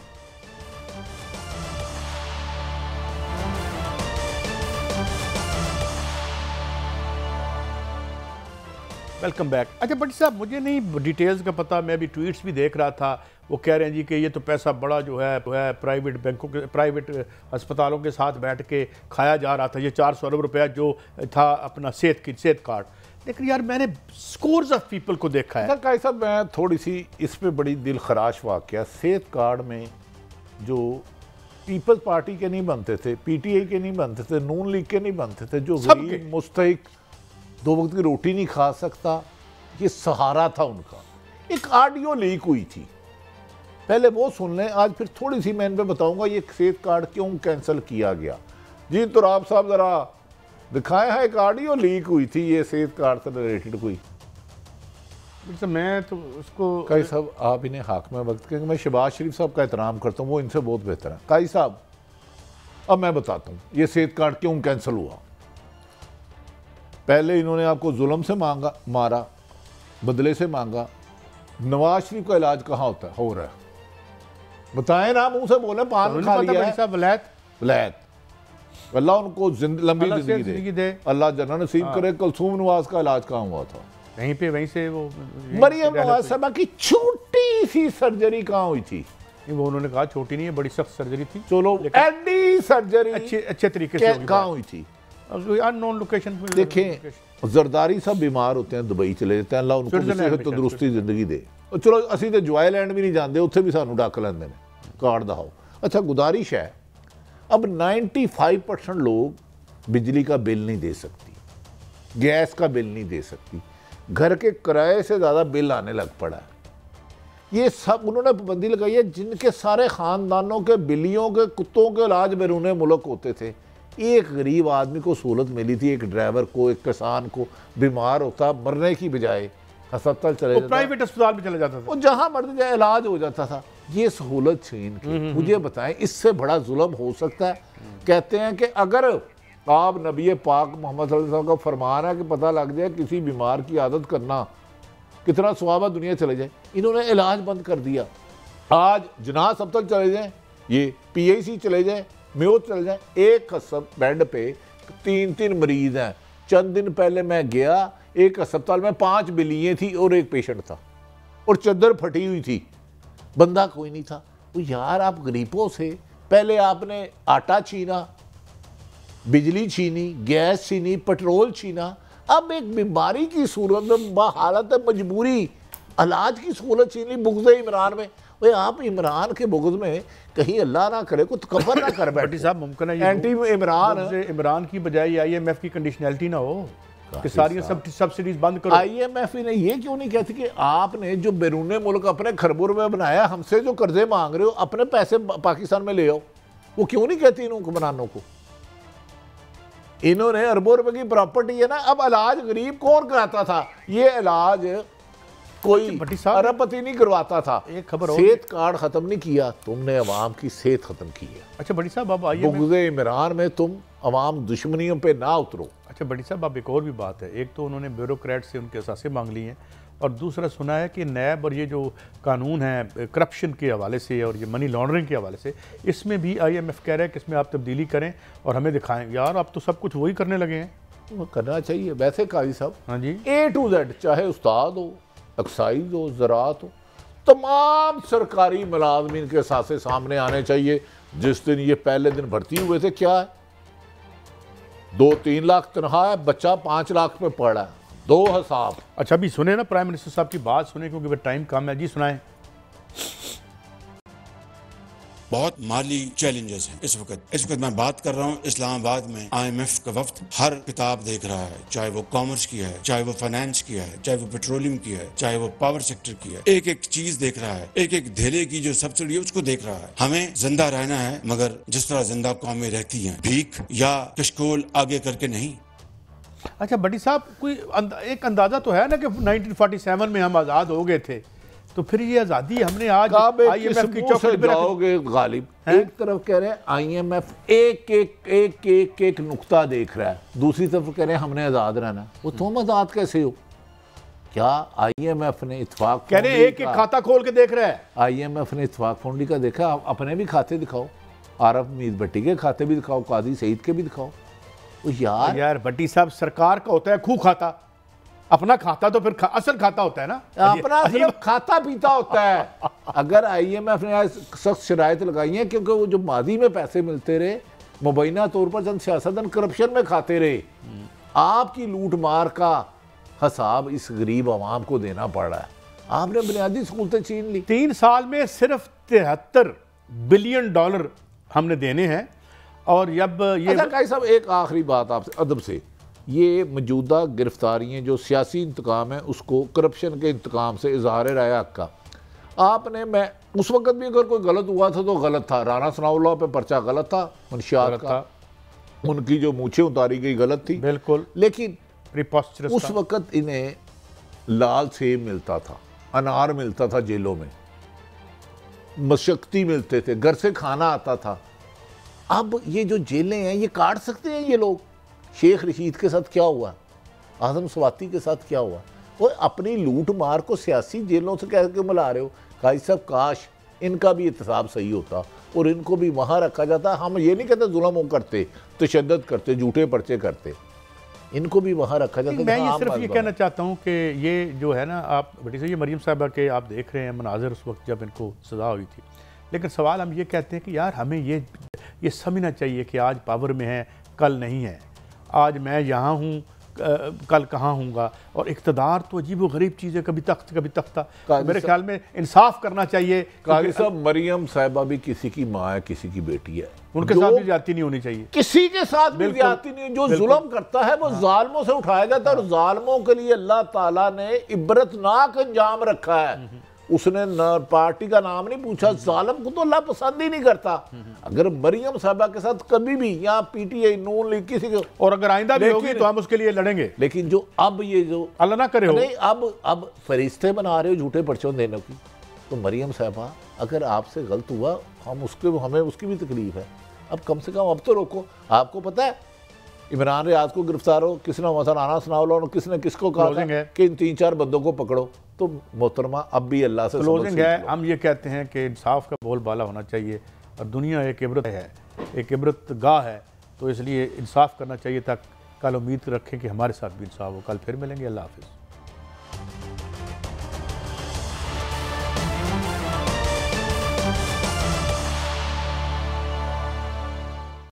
Welcome back. अच्छा भट्टी साहब, मुझे नहीं डिटेल्स का पता, मैं अभी ट्वीट्स भी देख रहा था, वो कह रहे हैं जी कि ये तो पैसा बड़ा जो है प्राइवेट बैंकों के, प्राइवेट अस्पतालों के साथ बैठ के खाया जा रहा था, ये 400 अरब रुपया जो था अपना सेहत कार्ड। लेकिन यार मैंने स्कोर्स ऑफ पीपल को देखा है। काई साहब, मैं थोड़ी सी इस पर बड़ी दिल खराश वाक़या, सेहत कार्ड में जो पीपल्स पार्टी के नहीं बनते थे, PTI के नहीं बनते थे, नून लीग के नहीं बनते थे, जो गरीब मुस्तहिक 2 वक्त की रोटी नहीं खा सकता, ये सहारा था उनका। एक ऑडियो लीक हुई थी, पहले वो सुन लें, आज फिर थोड़ी सी मैं इन पे बताऊंगा ये सेहत कार्ड क्यों कैंसिल किया गया। जी तो आप साहब ज़रा दिखाया है, एक ऑडियो लीक हुई थी ये सेहत कार्ड से रिलेटेड कोई। मैं तो उसको काई साहब आप इन्हें हाकिम वक्त के, मैं शहबाज शरीफ साहब का एहतराम करता हूँ, वो इनसे बहुत बेहतर है। काई साहब अब मैं बताता हूँ ये सेहत कार्ड क्यों कैंसिल हुआ। पहले इन्होंने आपको जुल्म से मारा, बदले से मांगा। नवाज शरीफ का इलाज कहाँ होता है, हो रहा है, बताएं ना, मुंह से बोले, पान खा लिया है, वलैत अल्लाह उनको लंबी अल्लाह से जिंदगी जिंदगी दे, दे। अल्लाह जन्नत नसीब करे। कुलसूम नवाज का इलाज कहाँ हुआ था? वहीं पे, वहीं से वो मरियम नवाज साहबा की छोटी सी सर्जरी कहाँ हुई थी? वो उन्होंने कहा छोटी नहीं है, बड़ी सख्त सर्जरी थी। चलो एडी सर्जरी अच्छे तरीके से कहाँ हुई थी? अननोन लोकेशन पे। देखें जरदारी साहब बीमार होते हैं, दुबई चले जाते हैं, अल्लाह उनको सेहत तंदुरुस्ती जिंदगी दे। और चलो असी तो जॉयलैंड भी नहीं जानते, उत्थे भी सानू डक लेंदे ने, कार्ड दहाओ। अच्छा गुजारिश है, अब 95% लोग बिजली का बिल नहीं दे सकती, गैस का बिल नहीं दे सकती, घर के किराए से ज़्यादा बिल आने लग पड़ा है। ये सब उन्होंने पाबंदी लगाई है। जिनके सारे ख़ानदानों के बिल्लियों के कुत्तों के इलाज बैरून मुल्क होते थे, एक गरीब आदमी को सहूलत मिली थी, एक ड्राइवर को, एक किसान को बीमार होता मरने की बजाय अस्पताल चले जाता, प्राइवेट अस्पताल में चले जाता था, वो जहाँ मर्जी जाए इलाज हो जाता था। ये सहूलत छीन के मुझे बताएं इससे बड़ा जुल्म हो सकता है? कहते हैं कि अगर आप नबी पाक मोहम्मद सल्लल्लाहु अलैहि वसल्लम का फरमान है कि पता लग जाए किसी बीमार की आदत करना कितना सवाब दुनिया चले जाए, इन्होंने इलाज बंद कर दिया। आज जनाह अस्पताल चले जाएं, ये PIC चले जाएं, म्योत चले जाएं, एक बेड पे 3-3 मरीज हैं। चंद दिन पहले मैं गया, एक अस्पताल में 5 बिल्लियाँ थी और एक पेशेंट था, और चद्दर फटी हुई थी, बंदा कोई नहीं था। वो यार आप गरीबों से पहले आपने आटा छीना, बिजली छीनी, गैस छीनी, पेट्रोल छीना, अब एक बीमारी की सूरत में हालत मजबूरी इलाज की सहूलत छीनी बुग़्ज़ इमरान में। भाई आप इमरान के बुग़्ज़ में कहीं अल्लाह ना करे कुछ कफर ना कर बैठे साहब, मुमकिन है एंटी इमरान की बजाय IMF की कंडीशनैलिटी ना हो कि सारी सब्सिडीज बंद करो। IMF ने ये क्यों नहीं कहती कि आपने जो बैरून मुल्क अपने खरबों रुपए बनाया, हमसे जो कर्जे मांग रहे हो अपने पैसे पाकिस्तान में ले आओ? वो क्यों नहीं कहती इन हुक्मरानों को? इन्होंने अरबों रुपए की प्रॉपर्टी है ना। अब इलाज गरीब कौन कराता था? ये इलाज कोई अरबपति नहीं करवाता था। एक खबर सेहत कार्ड खत्म नहीं किया तुमने, अवाम की सेहत खत्म की है। अच्छा बड़ी साहब, अब बुग़्ज़ इमरान में तुम अवाम दुश्मनियों पे ना उतरो। अच्छा बड़ी साहब, अब एक और भी बात है। एक तो उन्होंने ब्यूरोक्रेट से उनके असासे मांग ली हैं, और दूसरा सुना है कि नैब और ये जो कानून है करप्शन के हवाले से और ये मनी लॉन्ड्रिंग के हवाले से, इसमें भी IMF कह रहा है कि इसमें आप तब्दीली करें और हमें दिखाएं। यार आप तो सब कुछ वही करने लगे हैं। वो करना चाहिए वैसे काजी साहब। हाँ जी, A to Z, चाहे उस्ताद हो, एक्साइज हो, ज़राअत हो, तमाम सरकारी मुलाजमीन के असासे सामने आने चाहिए। जिस दिन ये पहले दिन भर्ती हुए थे, क्या है 2-3 लाख तनख्वाह है, बच्चा 5 लाख पे पड़ रहा है, 2 हिसाब। अच्छा अभी सुने ना प्राइम मिनिस्टर साहब की बात सुने, क्योंकि टाइम कम है जी, सुनाएं। बहुत माली चैलेंजेस हैं इस वक्त मैं बात कर रहा हूँ। इस्लामाबाद में IMF का वफ्द हर किताब देख रहा है, चाहे वो कॉमर्स की है, चाहे वो फाइनेंस की है, चाहे वो पेट्रोलियम की है, चाहे वो पावर सेक्टर की है। एक एक चीज देख रहा है, एक एक धेले की जो सब्सिडी है उसको देख रहा है। हमें जिंदा रहना है, मगर जिस तरह जिंदा कौमें रहती हैं, भीख या कशकोल आगे करके नहीं। अच्छा बड़ी साहब, कोई एक अंदाजा तो है ना कि 1947 में हम आज़ाद हो गए थे, तो फिर ये आज़ादी हमने आज IMF की चौखट पे जाओगे गालिब। एक तरफ कह रहे हैं IMF एक नुक्ता देख रहा है, दूसरी तरफ कह रहे हैं हमने आज़ाद रहना। वो तुम आज़ाद कैसे हो? क्या IMF ने इत्तेफाक कह रहे हैं एक एक खाता खोल के देख रहा है। IMF ने इत्तेफाक फौंडी का देखा, अपने भी खाते दिखाओ, आरफ मीर भट्टी के खाते भी दिखाओ, काजी सईद के भी दिखाओ। यार भट्टी साहब, सरकार का होता है खूह खाता, अपना खाता तो फिर असल खाता होता है ना, अपना सिर्फ खाता पीता होता है। अगर IMF ने आज सख्त शराइत लगाई है, क्योंकि वो जो मादी में पैसे मिलते रहे, मुबैना तौर पर चंद सियासतदान करप्शन में खाते रहे, आपकी लूट मार का हिसाब इस गरीब आवाम को देना पड़ रहा है। आपने बुनियादी सहूलतें छीन ली। 3 साल में सिर्फ $73 बिलियन हमने देने हैं। और जब ये अच्छा साहब, एक आखिरी बात आपसे अदब से, ये मौजूदा गिरफ्तारियाँ जो सियासी इंतकाम है उसको करप्शन के इंतकाम से इजहार राय हक का, आपने मैं उस वक्त भी अगर कोई गलत हुआ था तो गलत था। राना सनाउल्लाह पे पर्चा गलत था, मंशियात का, उनकी जो मूछें उतारी गई गलत थी बिल्कुल, लेकिन उस वक्त इन्हें लाल सेब मिलता था, अनार मिलता था, जेलों में मशक्ती मिलते थे, घर से खाना आता था। अब ये जो जेलें हैं ये काट सकते हैं ये लोग। शेख रशीद के साथ क्या हुआ, आजम स्वाति के साथ क्या हुआ? वो अपनी लूट मार को सियासी जेलों से कह के मिला रहे हो। काजी साहब, काश इनका भी एहतसाब सही होता और इनको भी वहाँ रखा जाता। हम ये नहीं कहते जुल्म करते, तशद्दुद करते, झूठे पर्चे करते, इनको भी वहाँ रखा जाता। मैं ये सिर्फ ये कहना चाहता हूँ कि ये जो है ना, आप बड़ी सही, ये मरीम साहबा के आप देख रहे हैं मनाजिर उस वक्त जब इनको सज़ा हुई थी, लेकिन सवाल हम ये कहते हैं कि यार हमें ये समझना चाहिए कि आज पावर में है, कल नहीं है, आज मैं यहाँ हूँ, कल कहाँ हूँगा, और इक़्तिदार तो अजीब व गरीब चीज़ है, कभी तख्त कभी तख्ता। मेरे ख्याल में इंसाफ करना चाहिए। काजी साहब, मरियम साहिबा भी किसी की माँ है, किसी की बेटी है, उनके साथ भी ज्यादती नहीं होनी चाहिए, किसी के साथ भी ज्यादती नहीं। जो जुल्म करता है वो जालिमों से उठाया जाता है, और जालिमों के लिए अल्लाह ताला ने इबरतनाक अंजाम रखा है। उसने पार्टी का नाम नहीं पूछा, जालिम को तो अल्लाह पसंद ही नहीं करता। अगर मरियम साहबा के साथ कभी भी यहाँ पीटीआई, नून लीग, किसी को, और अगर आइंदा भी होगी तो हम उसके लिए लड़ेंगे। लेकिन जो अब ये जो अल्लाह ना करे हो, नहीं, अब फरिश्ते बना रहे हो झूठे पर्चों देने की, तो मरियम साहबा अगर आपसे गलत हुआ, हमें उसकी भी तकलीफ है। अब कम से कम अब तो रोको। आपको पता है इमरान रियाज को गिरफ्तार हो, किसने मौलाना सनाउल्लाह, किसने किसको कहा था कि इन 3-4 बंदों को पकड़ो, तो मोहतरमा अब भी अल्लाह से क्लोजिंग है। हम ये कहते हैं कि इंसाफ का बोलबाला होना चाहिए, और दुनिया एक इबरत है, एक इबरत गाह है, तो इसलिए इंसाफ करना चाहिए, ताकि कल उम्मीद रखें कि हमारे साथ भी इंसाफ हो। कल फिर मिलेंगे। अल्लाह हाफिज़।